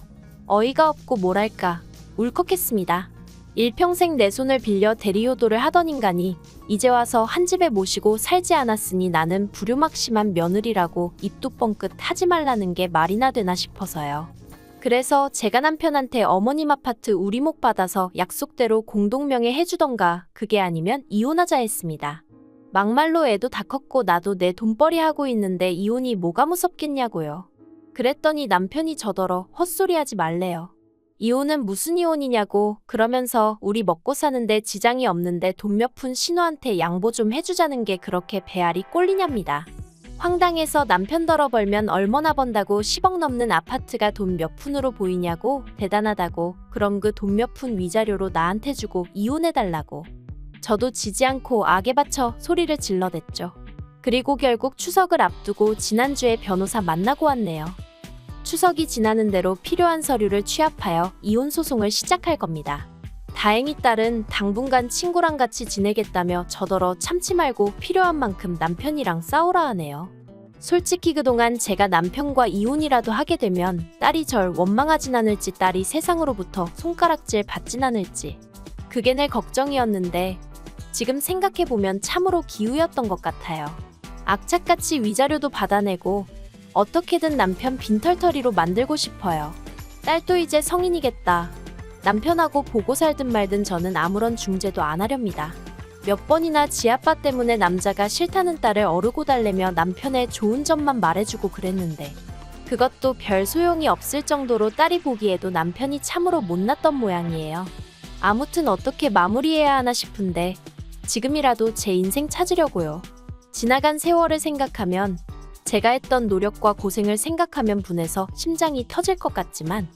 어이가 없고 뭐랄까 울컥했습니다. 일평생 내 손을 빌려 대리효도를 하던 인간이 이제 와서 한 집에 모시고 살지 않았으니 나는 불효막심한 며느리라고 입도 뻥끗 하지 말라는 게 말이나 되나 싶어서요. 그래서 제가 남편한테 어머님 아파트 우리목 받아서 약속대로 공동명의 해주던가 그게 아니면 이혼하자 했습니다. 막말로 애도 다 컸고 나도 내 돈벌이 하고 있는데 이혼이 뭐가 무섭겠냐고요. 그랬더니 남편이 저더러 헛소리하지 말래요. 이혼은 무슨 이혼이냐고 그러면서 우리 먹고 사는데 지장이 없는데 돈 몇 푼 신우한테 양보 좀 해주자는 게 그렇게 배알이 꼴리냐입니다. 황당해서 남편더러 벌면 얼마나 번다고 10억 넘는 아파트가 돈 몇 푼으로 보이냐고 대단하다고 그럼 그 돈 몇 푼 위자료로 나한테 주고 이혼해달라고. 저도 지지 않고 악에 받쳐 소리를 질러댔죠. 그리고 결국 추석을 앞두고 지난주에 변호사 만나고 왔네요. 추석이 지나는 대로 필요한 서류를 취합하여 이혼 소송을 시작할 겁니다. 다행히 딸은 당분간 친구랑 같이 지내겠다며 저더러 참지 말고 필요한 만큼 남편이랑 싸우라 하네요. 솔직히 그동안 제가 남편과 이혼이라도 하게 되면 딸이 절 원망하진 않을지 딸이 세상으로부터 손가락질 받진 않을지 그게 내 걱정이었는데 지금 생각해보면 참으로 기우였던 것 같아요. 악착같이 위자료도 받아내고 어떻게든 남편 빈털터리로 만들고 싶어요. 딸도 이제 성인이겠다. 남편하고 보고 살든 말든 저는 아무런 중재도 안 하렵니다. 몇 번이나 지아빠 때문에 남자가 싫다는 딸을 어르고 달래며 남편의 좋은 점만 말해주고 그랬는데 그것도 별 소용이 없을 정도로 딸이 보기에도 남편이 참으로 못났던 모양이에요. 아무튼 어떻게 마무리해야 하나 싶은데 지금이라도 제 인생 찾으려고요. 지나간 세월을 생각하면 제가 했던 노력과 고생을 생각하면 분해서 심장이 터질 것 같지만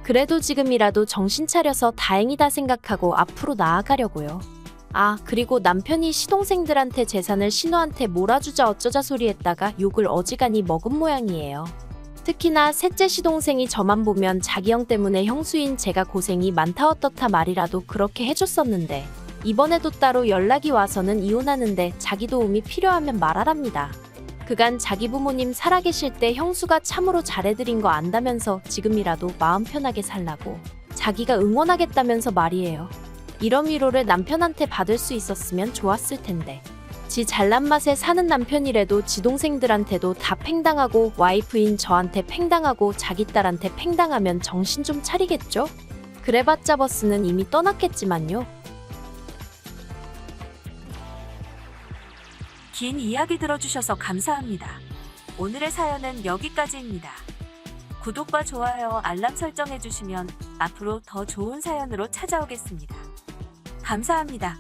그래도 지금이라도 정신 차려서 다행이다 생각하고 앞으로 나아가려고요. 아, 그리고 남편이 시동생들한테 재산을 신우한테 몰아주자 어쩌자 소리했다가 욕을 어지간히 먹은 모양이에요. 특히나 셋째 시동생이 저만 보면 자기 형 때문에 형수인 제가 고생이 많다 어떻다 말이라도 그렇게 해줬었는데 이번에도 따로 연락이 와서는 이혼하는데 자기 도움이 필요하면 말하랍니다. 그간 자기 부모님 살아계실 때 형수가 참으로 잘해드린 거 안다면서 지금이라도 마음 편하게 살라고 자기가 응원하겠다면서 말이에요. 이런 위로를 남편한테 받을 수 있었으면 좋았을 텐데 지 잘난 맛에 사는 남편이라도 지 동생들한테도 다 팽당하고 와이프인 저한테 팽당하고 자기 딸한테 팽당하면 정신 좀 차리겠죠? 그래봤자 버스는 이미 떠났겠지만요. 긴 이야기 들어주셔서 감사합니다. 오늘의 사연은 여기까지입니다. 구독과 좋아요, 알람 설정해주시면 앞으로 더 좋은 사연으로 찾아오겠습니다. 감사합니다.